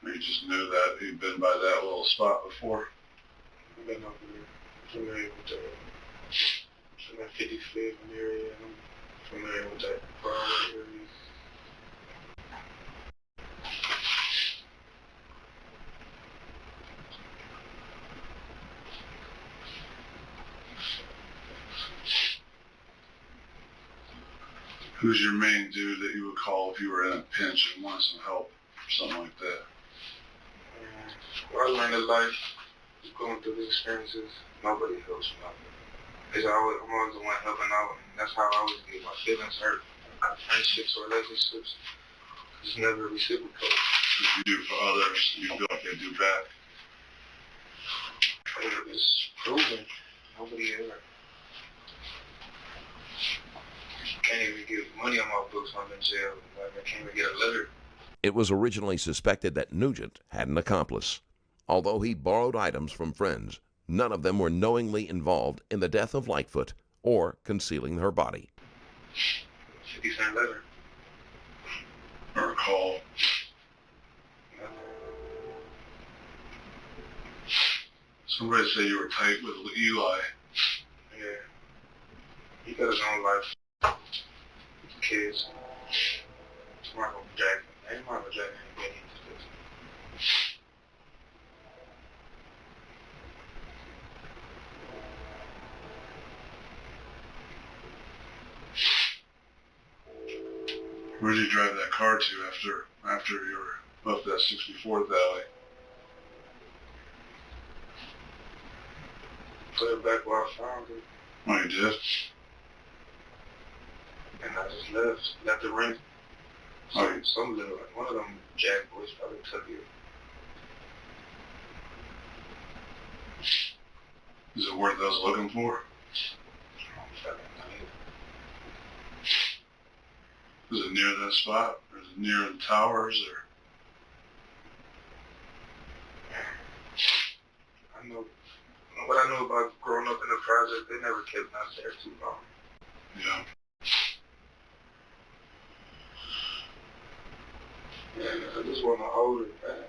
Or you just knew that you'd been by that little spot before? I've been over there, familiar with the, from that 55th area. I'm familiar with that Broadway area. Who's your main dude that you would call if you were in a pinch and wanted some help or something like that? Well, I learned in life, going through the experiences, nobody helps me out. I'm always the one helping out, and that's how I always get my feelings hurt. Friendships or relationships, it's never reciprocal. If you do for others, you feel like they do back. It's proven. Nobody ever. Can't even get money on my books when I'm in jail. Like, I can't even get a letter. It was originally suspected that Nugent had an accomplice. Although he borrowed items from friends, none of them were knowingly involved in the death of Lightfoot or concealing her body. 50-cent letter. Or a call. Somebody said you were tight with Eli. Yeah. He got his own life. Kids. I'm not gonna drag him. I'm not gonna drag anybody into this. Where did you drive that car to after you were up that 64th alley? Put it back where I found it. Oh, you did? And I just left the ring. Some little, like one of them jack boys probably took it. Is it worth us looking for? Is it near that spot? Or is it near the towers? Or I know what I know about growing up in the project, they never kept me out there too long. yeah. want to hold it, man.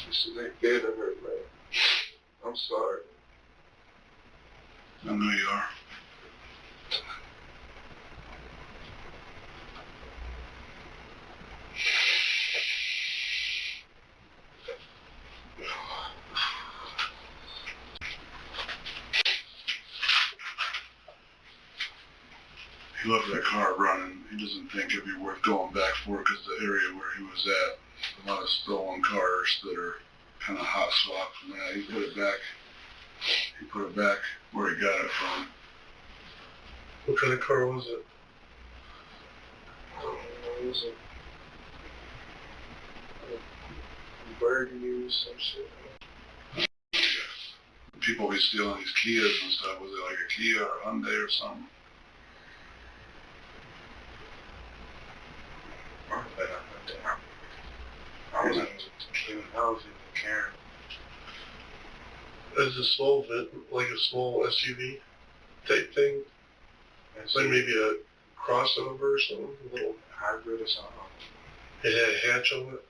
This ain't fair to her, man. I'm sorry. I know you are. He left that car running. He doesn't think it'd be worth going back for because the area where he was at, a lot of stolen cars that are kind of hot swap from that. He put it back. He put it back where he got it from. What kind of car was it? I don't know, it was a burgundy or some shit. People be stealing these Kias and stuff. Was it like a Kia or Hyundai or something? I was in Karen. It's a small, like a small SUV type thing. And Like maybe a crossover or something, a little. hybrid or something. It had a hatch on it.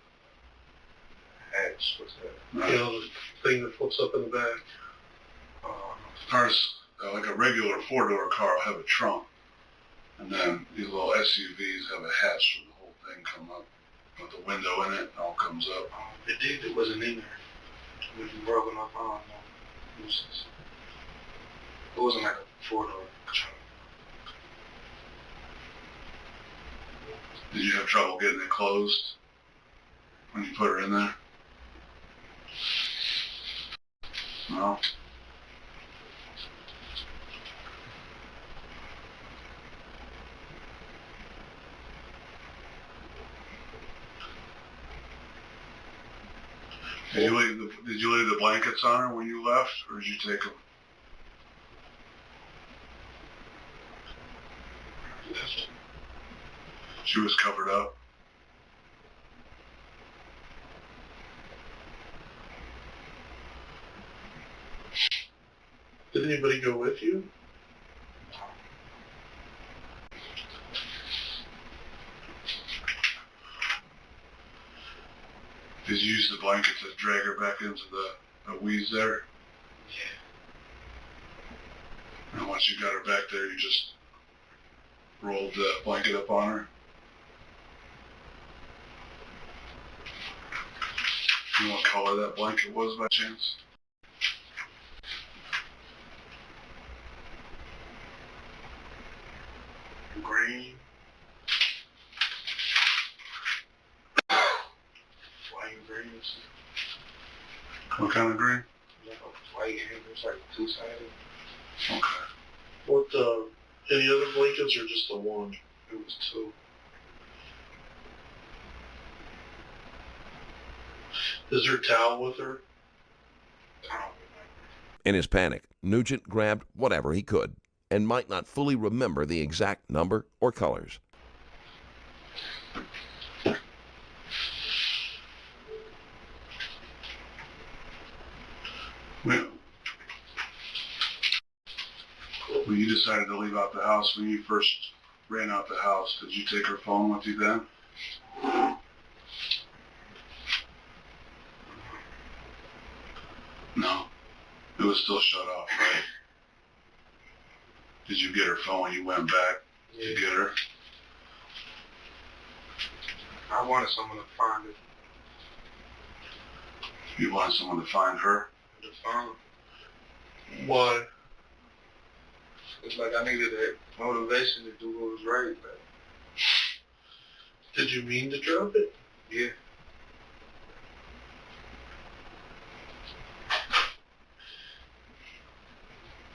Hatch, what's that? You know, the thing that flips up in the back. Cars, like a regular four-door car, will have a trunk. And then these little SUVs have a hatch where the whole thing come up with a window in it, and all comes up. It did, it wasn't in there. When you broke it up on, it wasn't like a four-door trunk. Did you have trouble getting it closed when you put her in there? No? Did you leave the blankets on her when you left, or did you take them? She was covered up. Did anybody go with you? Did you use the blanket to drag her back into the weeds there? Yeah. And once you got her back there, you just rolled the blanket up on her? You know what color that blanket was by chance? Green. White green. What kind of green? Like a white and it's like two-sided. Okay. What, any other blankets or just the one? It was two. Is there a towel with her? I don't remember. In his panic, Nugent grabbed whatever he could and might not fully remember the exact number or colors. When you decided to leave out the house, when you first ran out the house, did you take her phone with you then? No. It was still shut off, right? Did you get her phone when you went back to get her? I wanted someone to find it. You wanted someone to find her? The phone. Why? It's like I needed that motivation to do what was right. But Did you mean to drop it? yeah.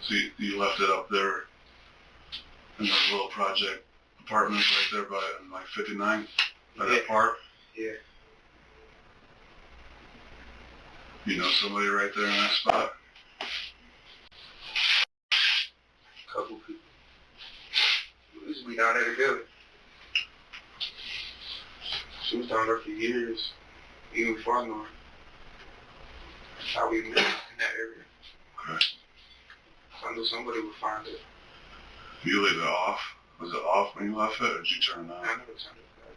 So you left it up there in those little project apartments right there by like 59, by that park? Yeah. You know somebody right there in that spot? Couple people. We used to be down there together. She was down there for years, even before I knew her. That's how we met in that area. Okay. I knew somebody would find it. You leave it off? Was it off when you left it, or did you turn it on? I never turned it back.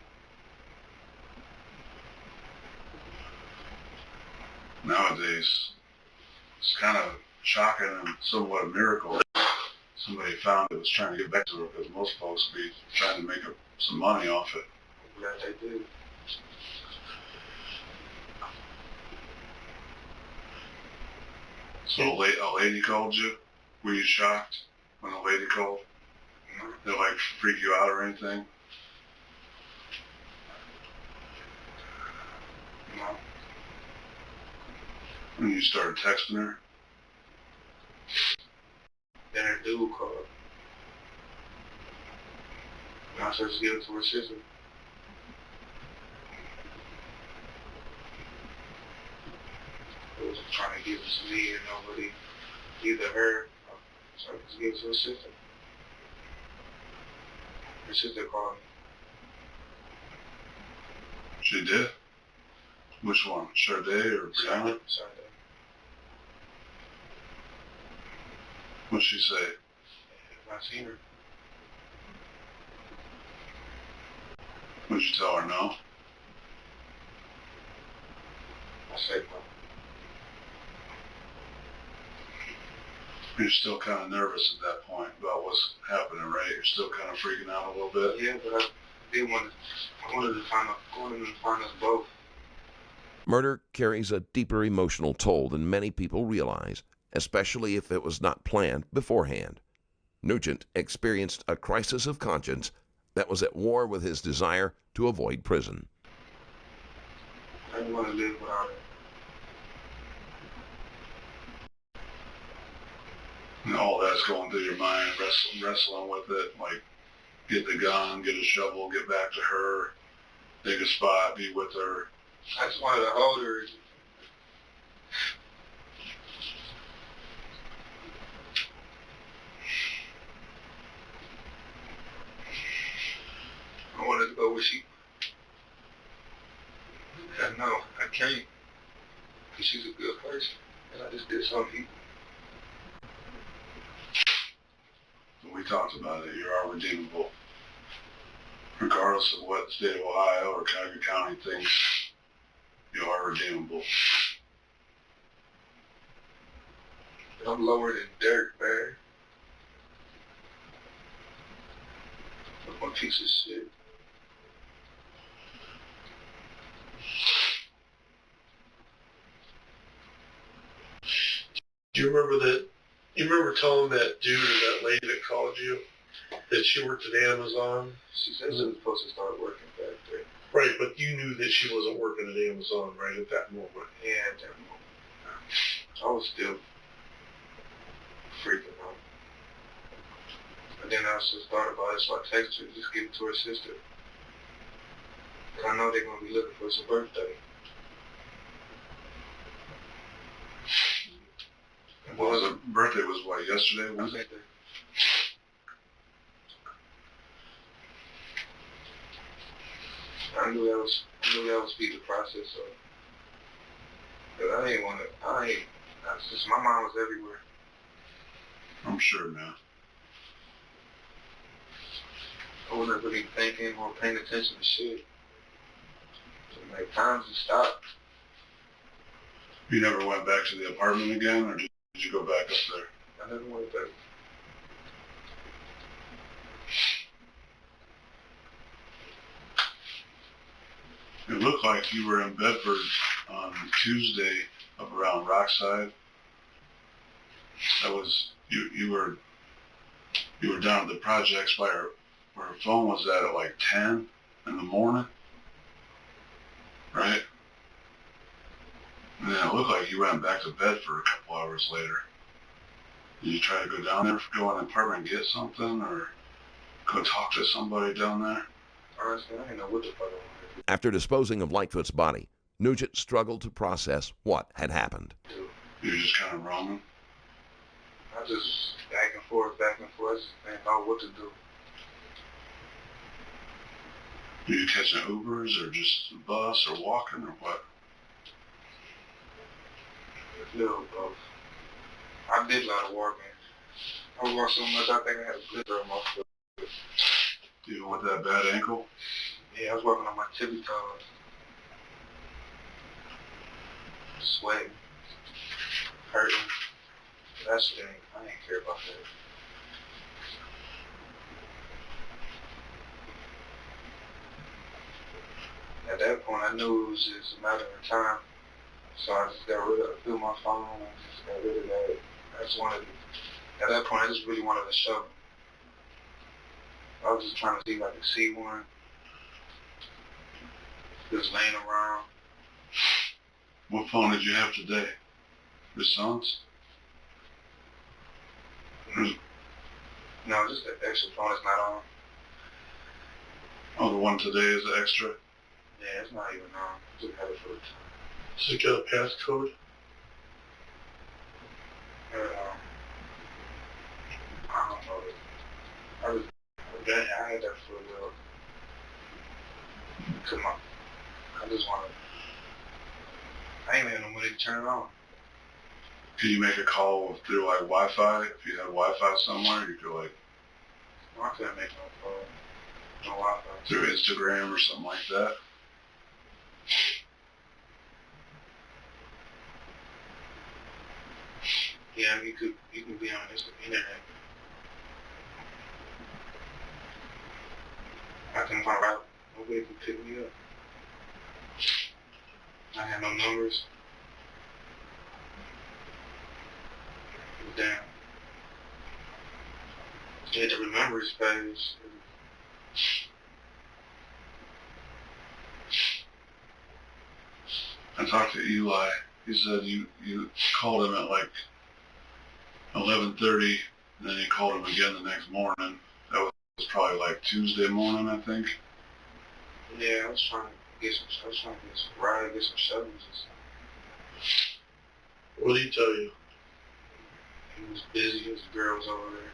Nowadays, it's kind of shocking and somewhat a miracle that somebody found it was trying to get back to her, because most folks would be trying to make some money off it. I'm glad they did. So a lady called you? Were you shocked when a lady called? No. Did it like freak you out or anything? No. When you started texting her? Then her dude called. And I started to give it to her sister. It was trying to give it to me and nobody, either her, so I just give it to her sister. Her sister called me. She did? Which one? Sade or Brianna? Sorry. What'd she say? I seen her. What'd you tell her, no? I said no. You're still kind of nervous at that point about what's happening, right? You're still kind of freaking out a little bit? Yeah, but I wanted to find us both. Murder carries a deeper emotional toll than many people realize, especially if it was not planned beforehand. Nugent experienced a crisis of conscience that was at war with his desire to avoid prison. I didn't want to live without it. And all that's going through your mind, wrestling with it, like get the gun, get a shovel, get back to her, take a spot, be with her. I just wanted to hold her. I wanted to go where she. I know I can't, because she's a good person, and I just did something. We talked about it. You are redeemable, regardless of what the state of Ohio or Cuyahoga County thinks. You are redeemable. I'm lower than dirt, man. I'm one piece of shit. Do you remember that? You remember telling that dude or that lady that called you that she worked at Amazon? She said she was supposed to start working back there. Right, but you knew that she wasn't working at Amazon, right, at that moment. Yeah, at that moment. I was still freaking out. But then I just thought about it, so I texted her, just give it to her sister. But I know they're going to be looking for some birthday. Well, the birthday was what, yesterday, Wednesday? I knew that was speed the process, so. But that's just, my mind was everywhere. I'm sure, man. I wasn't really thinking or paying attention to shit. So, like, time just stopped. You never went back to the apartment again, or did you go back up there? I never went back. It looked like you were in Bedford on Tuesday up around Rockside. That was, you were down at the projects by where her phone was at like 10 in the morning, right? And then it looked like you went back to Bedford a couple hours later. Did you try to go down there, go in the apartment and get something, or go talk to somebody down there? Honestly, I didn't know what the fuck I wanted to do. After disposing of Lightfoot's body, Nugent struggled to process what had happened. You were just kind of roaming? I just back and forth, just didn't know what to do. Were you catching Ubers or just a bus or walking or what? A little both. I did a lot of walking. I walked so much, I think I had a glitter on my foot. Even with that bad ankle? Yeah, I was walking on my tippy toes. Sweating. Hurting. That shit I ain't care about that. At that point, I knew it was just a matter of time. So I just threw my phone and just got rid of that. At that point, I just really wanted to show. I was just trying to see if I could see one. Just laying around. What phone did you have today? Your son's? No, just the extra phone is not on. Oh, the one today is the extra? Yeah, it's not even on. Just had it for the time. Does it got a passcode? I don't know. I had that for a little. Come on. I just wanted. I ain't had no money to turn it on. Could you make a call through like Wi-Fi? If you had Wi-Fi somewhere, you could like I couldn't make no call. No Wi-Fi. through Instagram or something like that. Yeah, you can be on the internet. I can find out. Nobody can pick me up. I had no numbers. Damn. You had to remember his page. I talked to Eli. He said you called him at like 11:30, and then you called him again the next morning. That was probably like Tuesday morning, I think. Yeah, I was trying to get some ride, get some shovels and stuff. What did he tell you? He was busy, his girl was over there.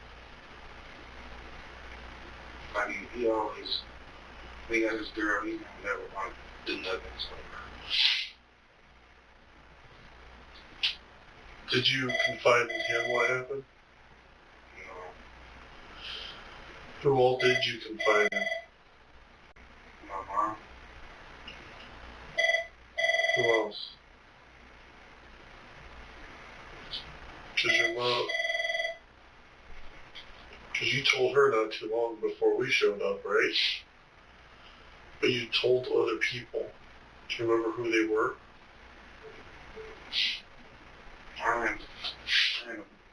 Like he always, when he got his girl, he never want to do nothing. So. Did you confide in him what happened? No. Who all did you confide in? My mom. Who else? Because your mom... Because you told her not too long before we showed up, right? But you told other people. Do you remember who they were? I ain't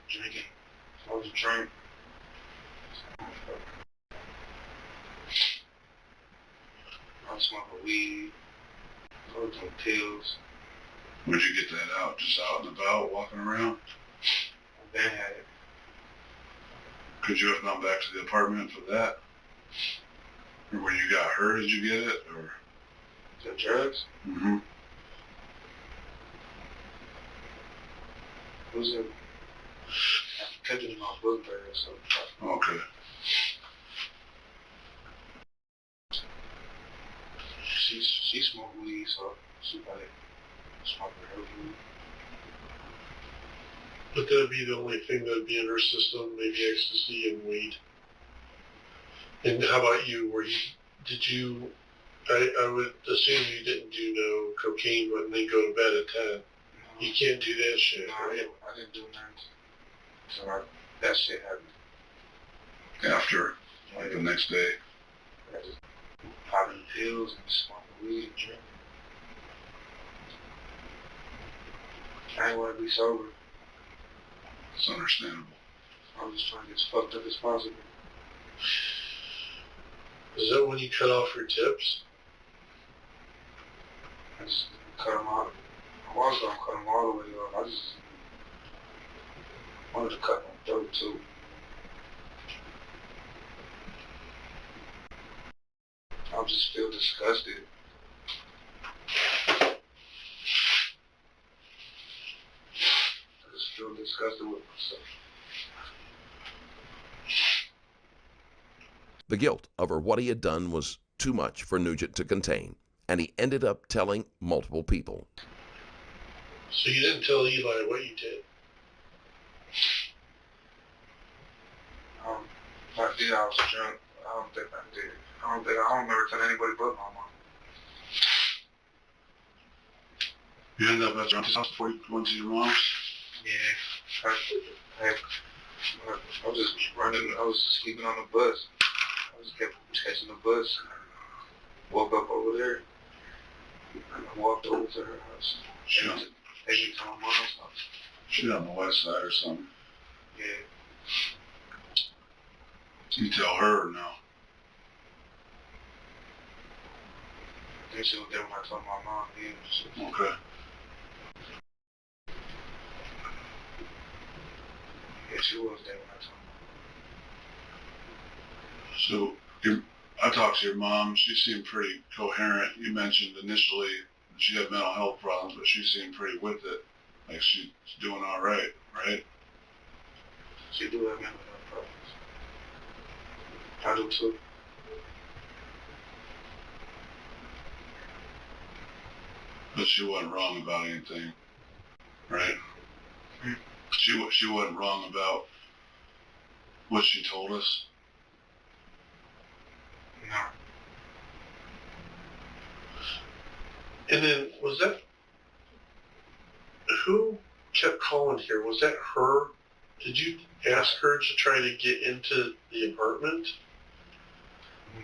drinking. I was drunk. I was smoking weed. I was doing pills. Where'd you get that out? Just out and about, walking around? I been had it. Could you have gone back to the apartment for that? Or when you got her, did you get it? Or The drugs? mm-hmm. It was I kept it in my book bag, so. Okay. She smoked weed, so she probably smoking her weed. But that'd be the only thing that'd be in her system, maybe ecstasy and weed. And how about you? I would assume you didn't do no cocaine and then go to bed at 10. You can't do that shit, No, right? I didn't do nothing. So that shit happened. After, like the next day. I just popping pills and smoking weed and drinking. I ain't want to be sober. It's understandable. I was just trying to get as fucked up as possible. Is that when you cut off your tips? I just cut them out. I was going to cut them all the way off. I just wanted to cut my throat too. I just feel disgusted. I just feel disgusted with myself. The guilt over what he had done was too much for Nugent to contain, and he ended up telling multiple people. So you didn't tell Eli what you did? If I did, I was drunk. I don't think I did. I don't remember telling anybody but my mom. You ended up at your house before you went to your mom's? Yeah. I was just running. I was sleeping on the bus. I just kept catching the bus. Woke up over there. And I walked over to her house. She on, Take me to my mom's house. she on the west side or something. Yeah. You tell her or no? I think she was there when I told my mom. Yeah. Okay. Yeah, she was there when I told my mom. So I talked to your mom. She seemed pretty coherent. You mentioned initially that she had mental health problems, but she seemed pretty with it. Like she's doing all right, right? She do have mental health problems. I do too. But she wasn't wrong about anything, right? Hmm. She wasn't wrong about what she told us. No. And then was that, who kept calling here? Was that her? Did you ask her to try to get into the apartment?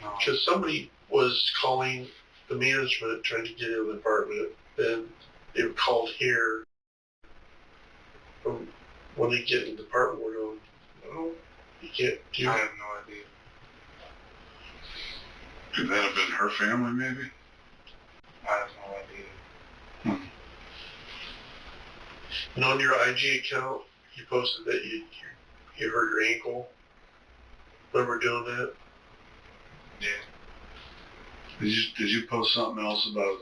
No. Because somebody was calling the management trying to get into the apartment, and they were called here. When they get in the apartment, we're going, no, you can't do I it. have no idea. Could that have been her family, maybe? I have no idea. And on your IG account, you posted that you hurt your ankle. Remember doing that? Yeah. Did you post something else about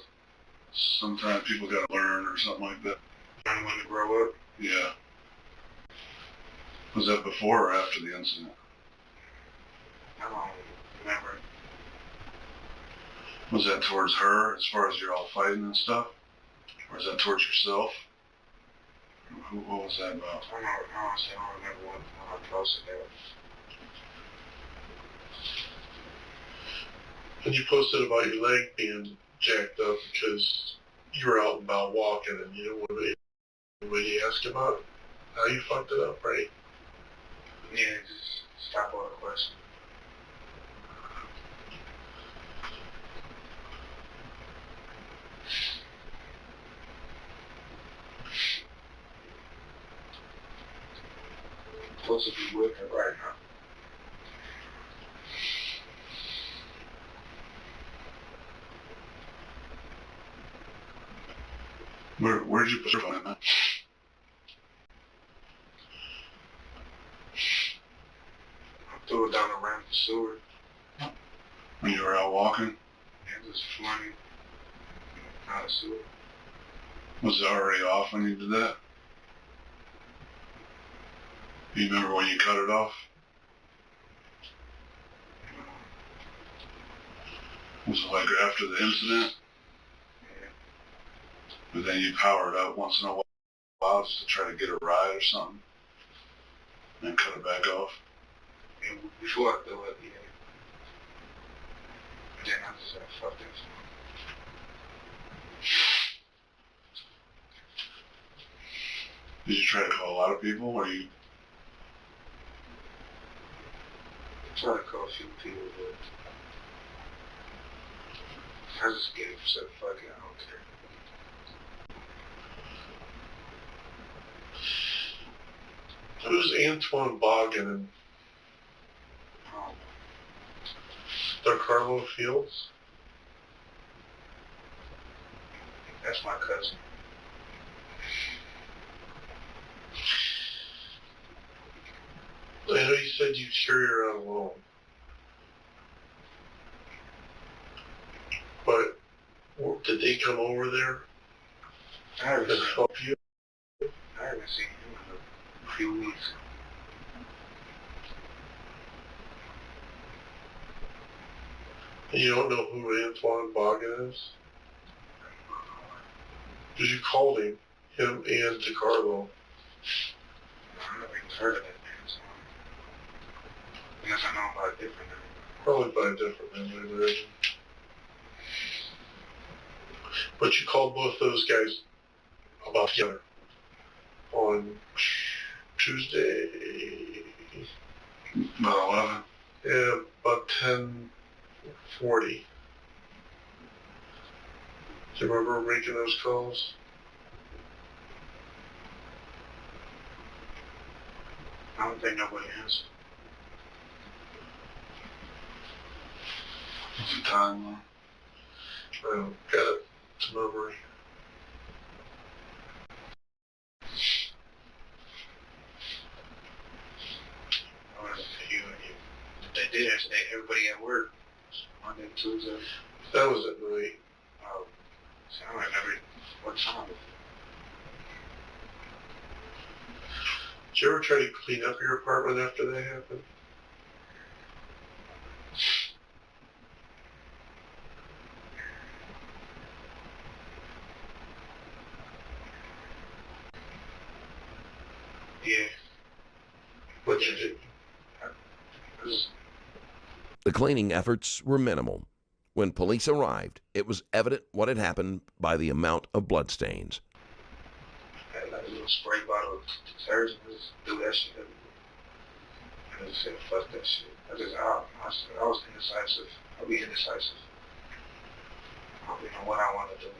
sometimes people gotta learn or something like that? Trying when to grow up. Yeah. Was that before or after the incident? I don't remember. Was that towards her as far as you're all fighting and stuff? Or is that towards yourself? What was that about? Honestly, I don't remember when I posted that. And you posted about your leg being jacked up because you were out and about walking and you didn't want anybody to ask about how you fucked it up, right? Yeah, just stop all the questions. I'm supposed to be with her right now. Where'd you put her phone at? I threw it down around the sewer. When you were out walking? And just flung it out of the sewer. Was it already off when you did that? You remember when you cut it off? Was it like after the incident? Yeah. But then you power it up once in a while just to try to get a ride or something? And cut it back off? And before I threw it, yeah. But then I just said, fuck this. Did you try to call a lot of people or you? I tried to call a few people, but I just gave said, fuck it, I don't care. Who's Antoine Boggin and the Carlo Fields? That's my cousin. I know you said you carry her out alone. But did they come over there I haven't and seen, help you? I haven't seen him in a few weeks. And you don't know who Antoine Boggin is? Because you called him and DeCarlo. I've never even heard of that man, so I guess I know him by a different name. Probably by a different name, I imagine. But you called both those guys about together on Tuesday. About 11. Yeah, about 10:40. Do you remember making those calls? I don't think nobody answered. What's the time, though? I don't got it to memory. I wanted to say you. They did answer. Everybody at work. Monday, Tuesday. That was at night. Oh, see, I don't remember what time. Did you ever try to clean up your apartment after that happened? Yeah. What you did? The cleaning efforts were minimal. When police arrived, it was evident what had happened by the amount of bloodstains. I had like a little spray bottle of detergent. I just do that shit everywhere. I just said, fuck that shit. I was indecisive. I'll be indecisive. I don't really know what I want to do.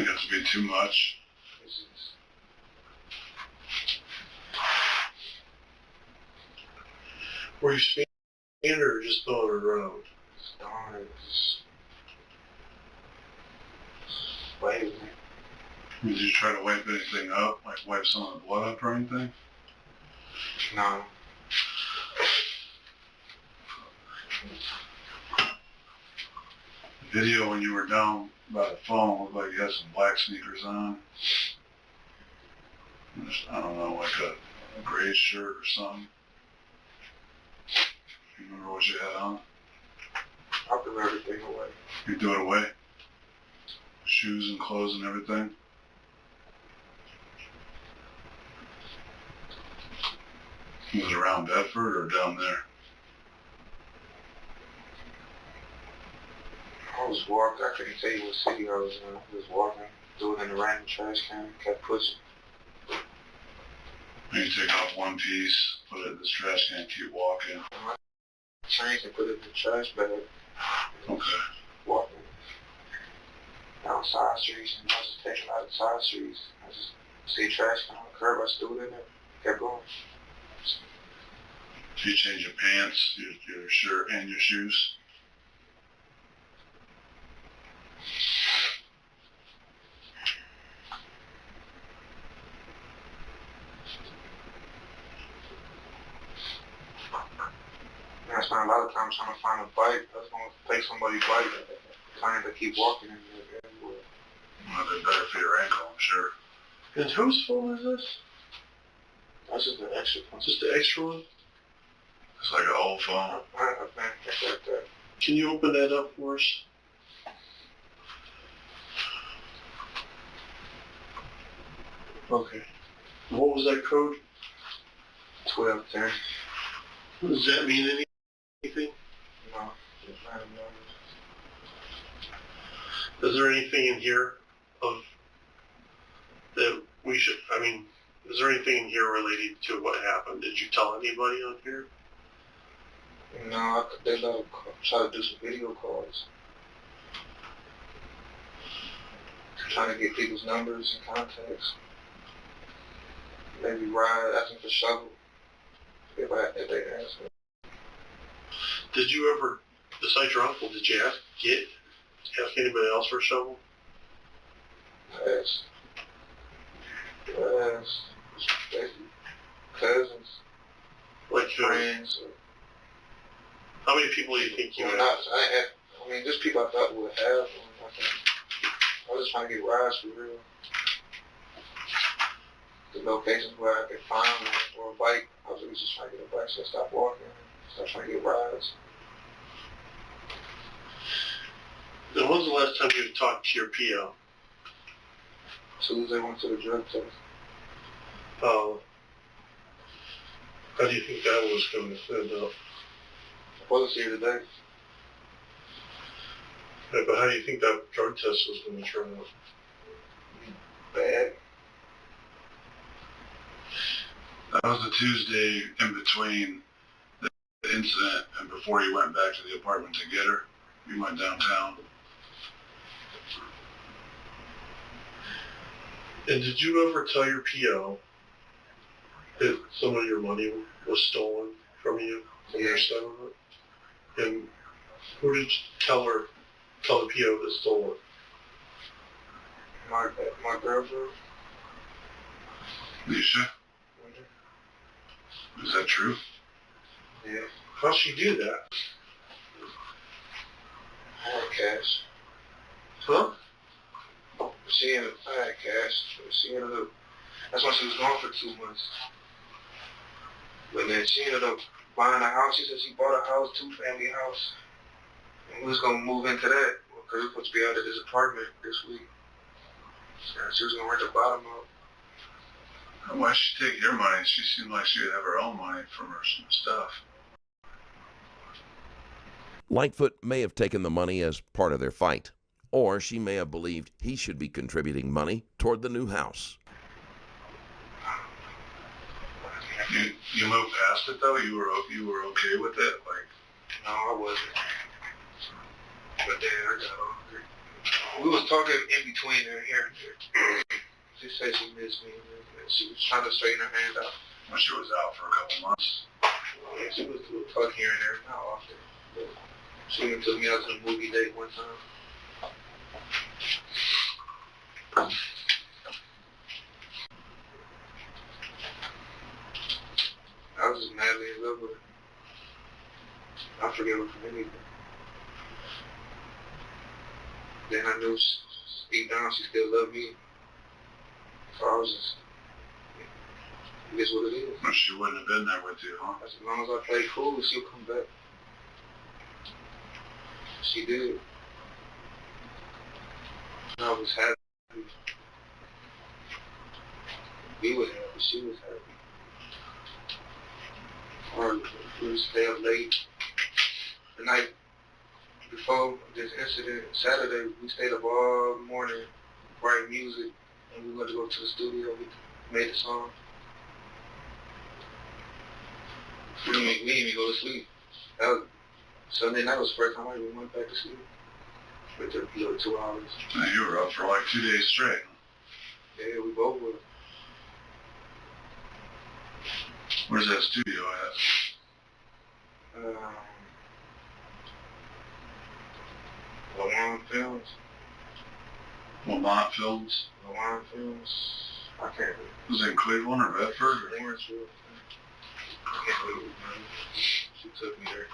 It gets to be too much. It's just, Were you standing or just throwing it around? just throwing it, just waving it. Did you try to wipe anything up? Like wipe some of the blood up or anything? No. The video when you were down by the phone looked like you had some black sneakers on. Just, I don't know, like a gray shirt or something. You remember what you had on? I threw everything away. You threw it away? Shoes and clothes and everything? Was it around Bedford or down there? I was walking. I couldn't tell you what city I was in. I was walking, threw it in the random trash can, kept pushing. And you take off one piece, put it in this trash can, keep walking. Changed and put it in the trash bag. Okay. Walking down side streets, and I was just taking out the side streets. I just see a trash can on the curb. I stood in it, kept going. So you change your pants, your shirt, and your shoes? I spent a lot of time trying to find a bike. I was going to take somebody's bike, trying to keep walking in there everywhere. Well, they're better for your ankle, I'm sure. And whose phone is this? That's just an extra one. Just the extra one? It's like an old phone. I think like that. Can you open that up for us? Okay. What was that code? 1210. Does that mean anything? No, just random numbers. Is there anything in here of that we should, is there anything in here related to what happened? Did you tell anybody on here? No, they try to do some video calls. Trying to get people's numbers and contacts. Maybe ride, asking for shovel. If they ask me. Did you ever, besides your uncle, did you ask anybody else for a shovel? I asked basically cousins, Like who? friends. How many people do you think you asked? Just people I thought would have. I was just trying to get rides for real. The locations where I could find one or a bike. I was really just trying to get a bike, so I stopped walking. Started trying to get rides. And when's the last time you talked to your PO? Tuesday went to the drug test. Oh. How do you think that was going to end up? I wasn't here today. Yeah, but how do you think that drug test was going to turn out? Bad. That was the Tuesday in between the incident and before you went back to the apartment to get her. You went downtown. And did you ever tell your PO that some of your money was stolen from you from your settlement? And who did you tell the PO that stole it? My girlfriend. Nisha? Is that true? Yeah. How'd she do that? I had cash. Huh? I had cash. She ended up, that's why she was gone for 2 months. But then she ended up buying a house. She said she bought a house, 2-family house. And we was going to move into that because we were supposed to be out of this apartment this week. So she was going to rent the bottom out. Why did she take your money? She seemed like she would have her own money from her stuff. Lightfoot may have taken the money as part of their fight, or she may have believed he should be contributing money toward the new house. You moved past it though? You were okay with it? Like, No, I wasn't. But then I got hungry. We was talking in between her here and there. She said she missed me, and she was trying to straighten her hand out. when she was out for a couple months. Yeah, she was talking here and there, not often. But she even took me out to the movie date one time. I was just madly in love with her. I forgive her for anything. Then I knew deep down she still loved me. So I was just, it is what it is. Well, she wouldn't have been there with you, huh? As long as I play cool, she'll come back. She did. I was happy. We were happy. She was happy. Or we would stay up late. The night before this incident, Saturday, we stayed up all morning, writing music, and we went to go to the studio. We made the song. We didn't even go to sleep. That was, Sunday night was the first time I even went back to sleep. With the 2 hours. And you were up for like 2 days straight. Yeah, we both were. Where's that studio at? Law&Crime Films. Lamont Films. Law&Crime Films. I can't remember. Was it in Cleveland or Bedford? Or? Lawrenceville. I can't remember. She took me there.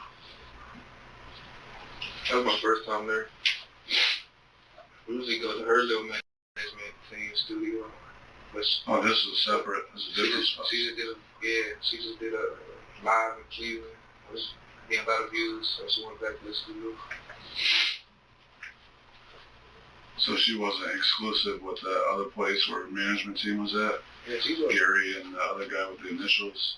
That was my first time there. We usually go to her little management team studio. But Oh, this is separate. This is different stuff. she just did a live in Cleveland. It was getting a lot of views, so she went back to the studio. So she wasn't exclusive with that other place where the management team was at? Yeah, she was. Gary and the other guy with the initials?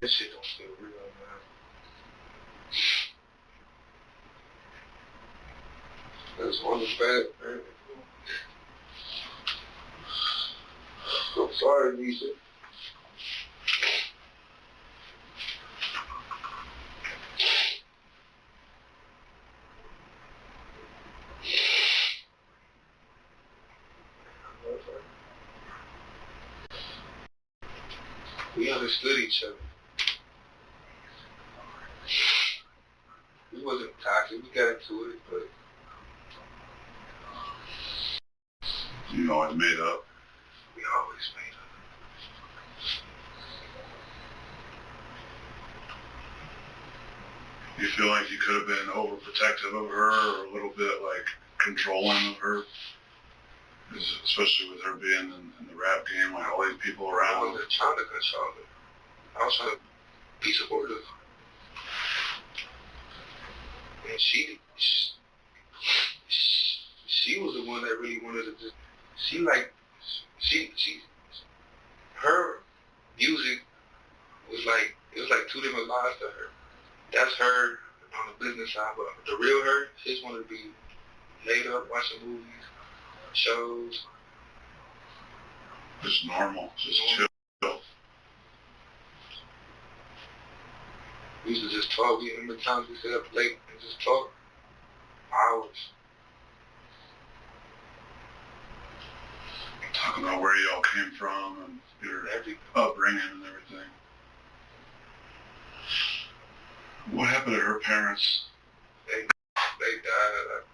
This shit don't feel real, man. That's on the back, man. I'm sorry, Lisa. We understood each other. We wasn't toxic. We got into it, but You always made up. we always made up. You feel like you could have been overprotective of her or a little bit like controlling of her? Especially with her being in the rap game, like all these people I around. wasn't trying to control her. I was trying to be supportive. And she was the one that really wanted to just, her music was like, it was like two different lives to her. That's her on the business side, but the real her, she just wanted to be laid up, watching movies, shows. Just normal, just chill. We used to just talk. We remember times we stayed up late and just talk hours. Talking about where y'all came from and your upbringing and everything. What happened to her parents? They died.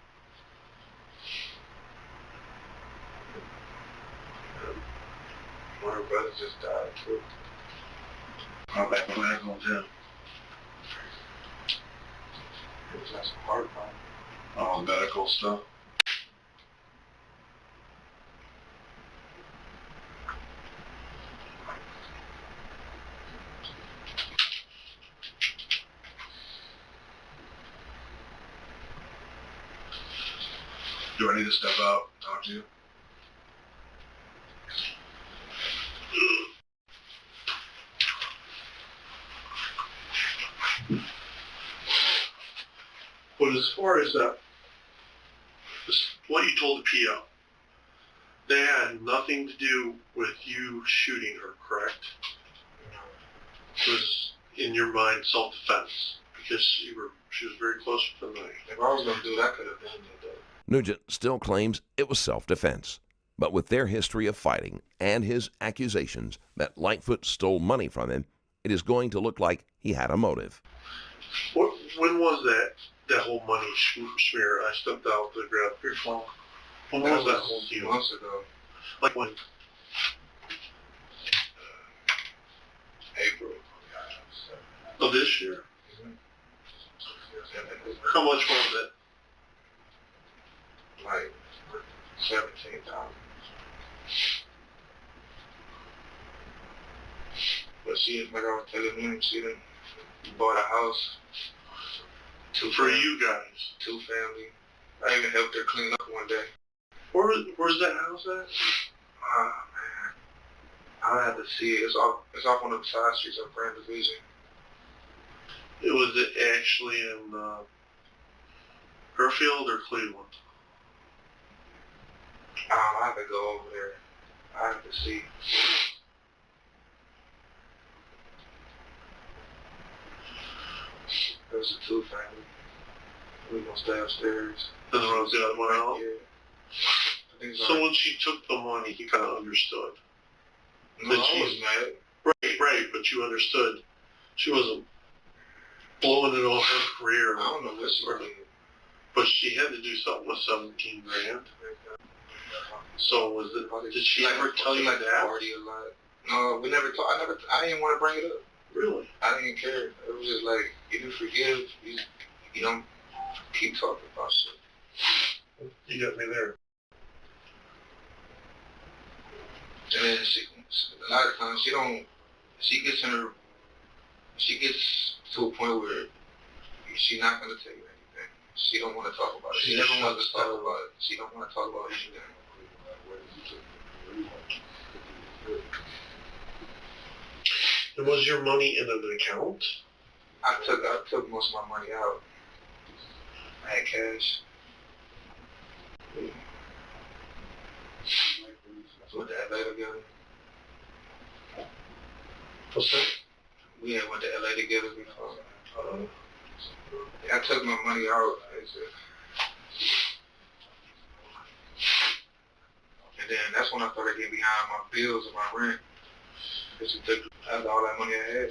One of her brothers just died too. How back when that happened to him? It was like some heart problem. All medical stuff. Do I need to step out and talk to you? But as far as what you told the PO, they had nothing to do with you shooting her, correct? It was, in your mind, self-defense, because she was very close to the knife. If I was going to do that, I could have done it though. Nugent still claims it was self-defense. But with their history of fighting and his accusations that Lightfoot stole money from him, it is going to look like he had a motive. When was that whole money smear? I stepped out to grab your phone. When was that whole deal? Months ago. Like when? April. Of this year? How much was it? Like 17,000. But she, like I was telling him, she done bought a house. For you guys? 2 family. I even helped her clean up one day. Where's that house at? Man. I have to see it. It's off on the side streets of Grand Division. It was actually in Fairfield or Cleveland? I have to go over there. I have to see. It was a 2 family. We gonna stay upstairs. And the other one out? Yeah. I think So when she took the money, you kind of understood. No, I was mad. Right, but you understood. She wasn't blowing it on her career. I don't know what she did. But she had to do something with 17 grand. So was it? Did she ever tell you that? Party a lot. No, we never talked. I didn't want to bring it up. Really? I didn't care. It was just like, if you forgive, you don't keep talking about shit. You got me there. And then a lot of times she gets to a point where she's not gonna tell you anything. She don't want to talk about it. She never wants to talk about it. She don't want to talk about anything. And was your money in an account? I took most of my money out. I had cash. Went to LA together. What's that? We had went to LA together before. I took my money out. And then that's when I started getting behind my bills and my rent. Because she took all that money I had.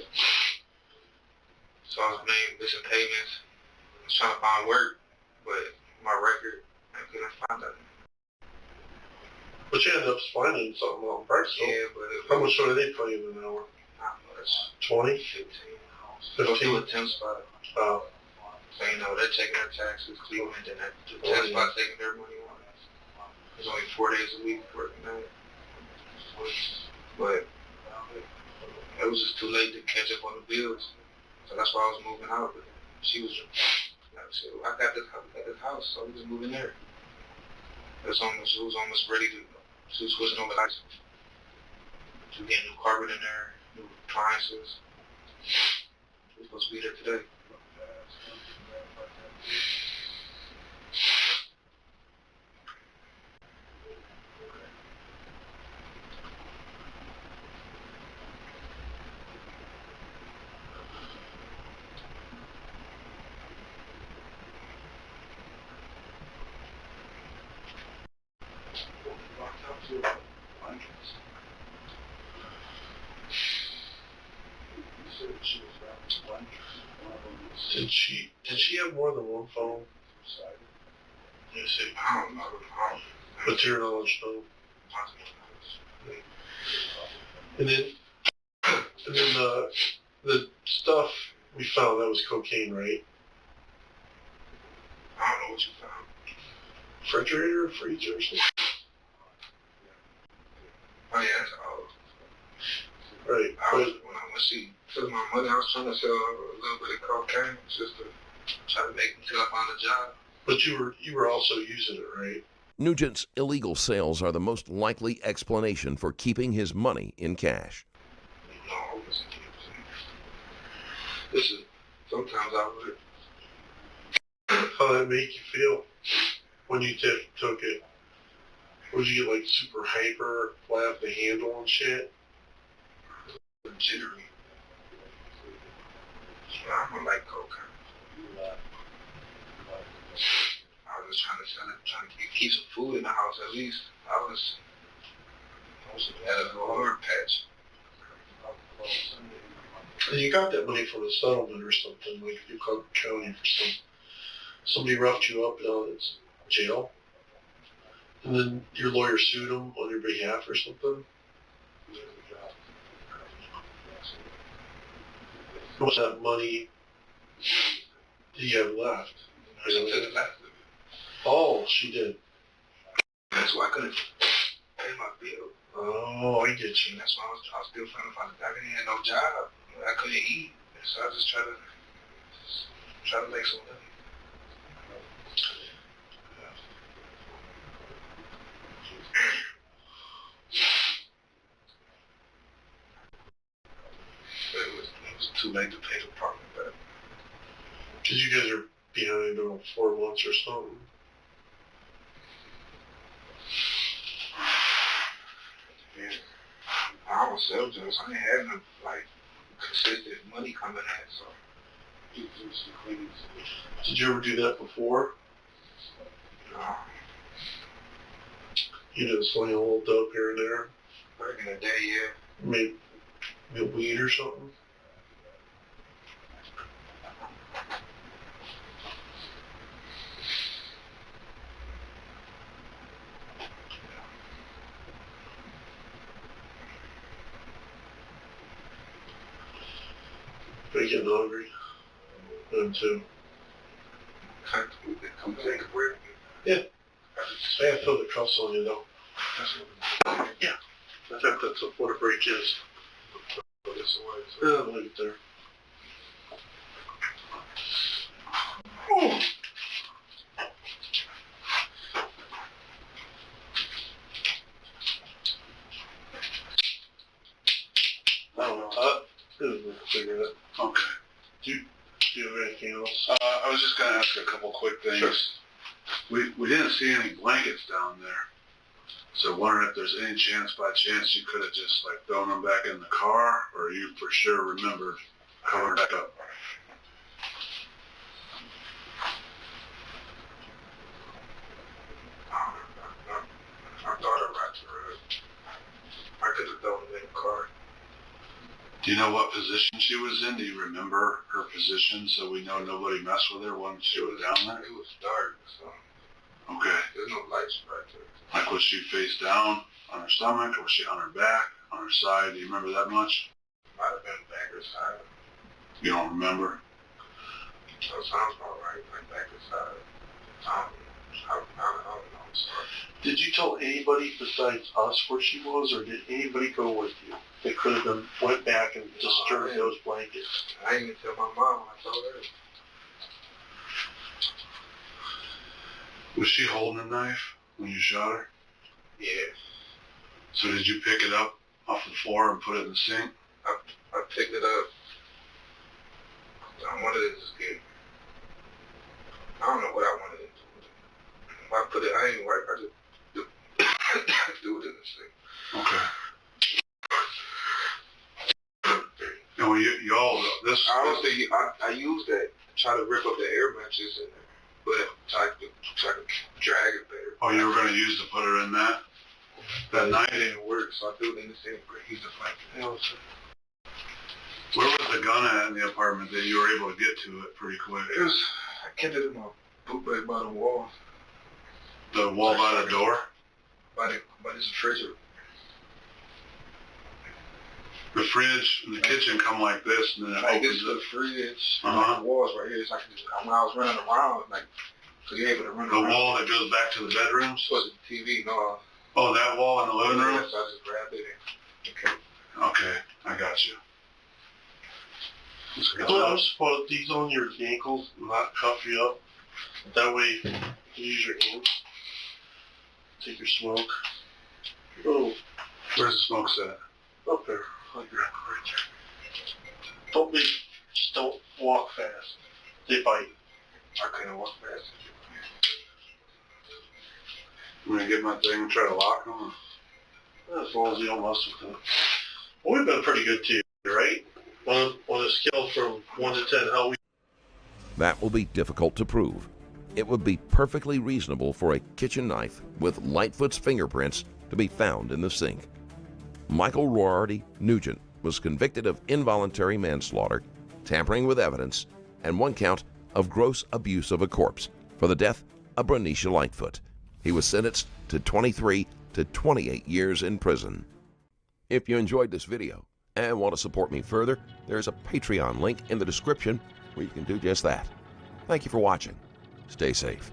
So I was missing payments. I was trying to find work, but my record, I couldn't find nothing. But you ended up finding something on price. Yeah, but how much are they paying an hour? Not much. 20? 15. Go to a temp spot. Oh. So, they're taking their taxes, Cleveland, and the temp spot taking their money on us. It's only 4 days a week working that. But it was just too late to catch up on the bills. So that's why I was moving out. But she was said, well, I got this house, so we just moved in there. It was almost ready to, she was switching over lights. She was getting new carpet in there, new appliances. We're supposed to be there today. Did she have more than one phone? Yes, I don't know. But to your knowledge, no. And then the stuff we found, that was cocaine, right? I don't know what you found. Refrigerator, freezer, or something? Oh yeah, that's all. Right. When she took my money, I was trying to sell a little bit of cocaine just to try to make until I found a job. But you were also using it, right? Nugent's illegal sales are the most likely explanation for keeping his money in cash. No, listen, sometimes I would. How did that make you feel when you took it? Would you get like super hyper, fly off the handle and shit? Jittery. I don't like cocaine. I was just trying to sell it, trying to keep some food in the house at least. I was at a little hard patch. And you got that money from a settlement or something, like you called the county for somebody roughed you up out of jail, and then your lawyer sued them on your behalf or something. How much of that money do you have left? She took the last of it. Oh, she did. That's why I couldn't pay my bill. Oh, I get you. And that's why I was still trying to find a job. I didn't have no job. I couldn't eat. So I just try to make some money. It was too late to pay the apartment back. Because you guys are behind on 4 months or something. Yeah. I was self-judged. I didn't have no, like, consistent money coming in, so. Did you ever do that before? No. You didn't sling a little dope here and there? Back in the day, yeah. Maybe weed or something? Are you getting hungry? I'm too. Come take a break. Yeah. I have to throw the cuffs on you though. Yeah. I think that's what a break is. I'll leave it there. Oh. I don't know. We'll figure it out. Okay. Do you have anything else? I was just gonna ask a couple quick things. Sure. We didn't see any blankets down there. So wondering if there's any chance, by chance, you could have just like thrown them back in the car, or you for sure remembered covering back up. I thought about it. I could have thrown them in the car. Do you know what position she was in? Do you remember her position so we know nobody messed with her when she was down there? It was dark, so. Okay. There's no lights right there. Like, was she face down on her stomach, or was she on her back, on her side? Do you remember that much? Might have been back or side. You don't remember? That sounds about right, like back or side. I don't know, I'm sorry. Did you tell anybody besides us where she was, or did anybody go with you? They could have been went back and disturbed those blankets. I didn't even tell my mom when I told her. Was she holding a knife when you shot her? Yeah. So did you pick it up off the floor and put it in the sink? I picked it up. I wanted it to get. I don't know what I wanted it to do. I put it. I ain't like. I just do it in the sink. Okay. And when you all this. Honestly, I used that to try to rip up the air matches in there, but try to drag it there. Oh, you were going to use to put her in that night? It didn't work, so I threw it in the sink. He's just like, hell, Where was the gun at in the apartment that you were able to get to it pretty quick? it was. I kept it in my boot bag by the wall. The wall by the door? By this refrigerator. The fridge and the kitchen come like this, and then it Like this opens is the up. fridge. Uh-huh. The walls right here. It's like when I was running around, like, so you're able to run The around. wall that goes back to the bedrooms? So it's the TV, no. Oh, that wall in the living room? So I just grabbed it and, Okay, I got you. That's good Well, stuff. just put these on your ankles and not cuff you up. That way you use your hands. Take your smoke. Oh, Where's the smoke set? up there. Right there. Just don't walk fast. They bite. I couldn't walk fast. I'm going to get my thing and try to lock them. As long as you don't mess with them. Well, we've been pretty good to you, right? On a scale from 1 to 10, how we... That will be difficult to prove. It would be perfectly reasonable for a kitchen knife with Lightfoot's fingerprints to be found in the sink. Michael Roarty-Nugent was convicted of involuntary manslaughter, tampering with evidence, and 1 count of gross abuse of a corpse for the death of Breneisha Lightfoot. He was sentenced to 23 to 28 years in prison. If you enjoyed this video and want to support me further, there's a Patreon link in the description where you can do just that. Thank you for watching. Stay safe.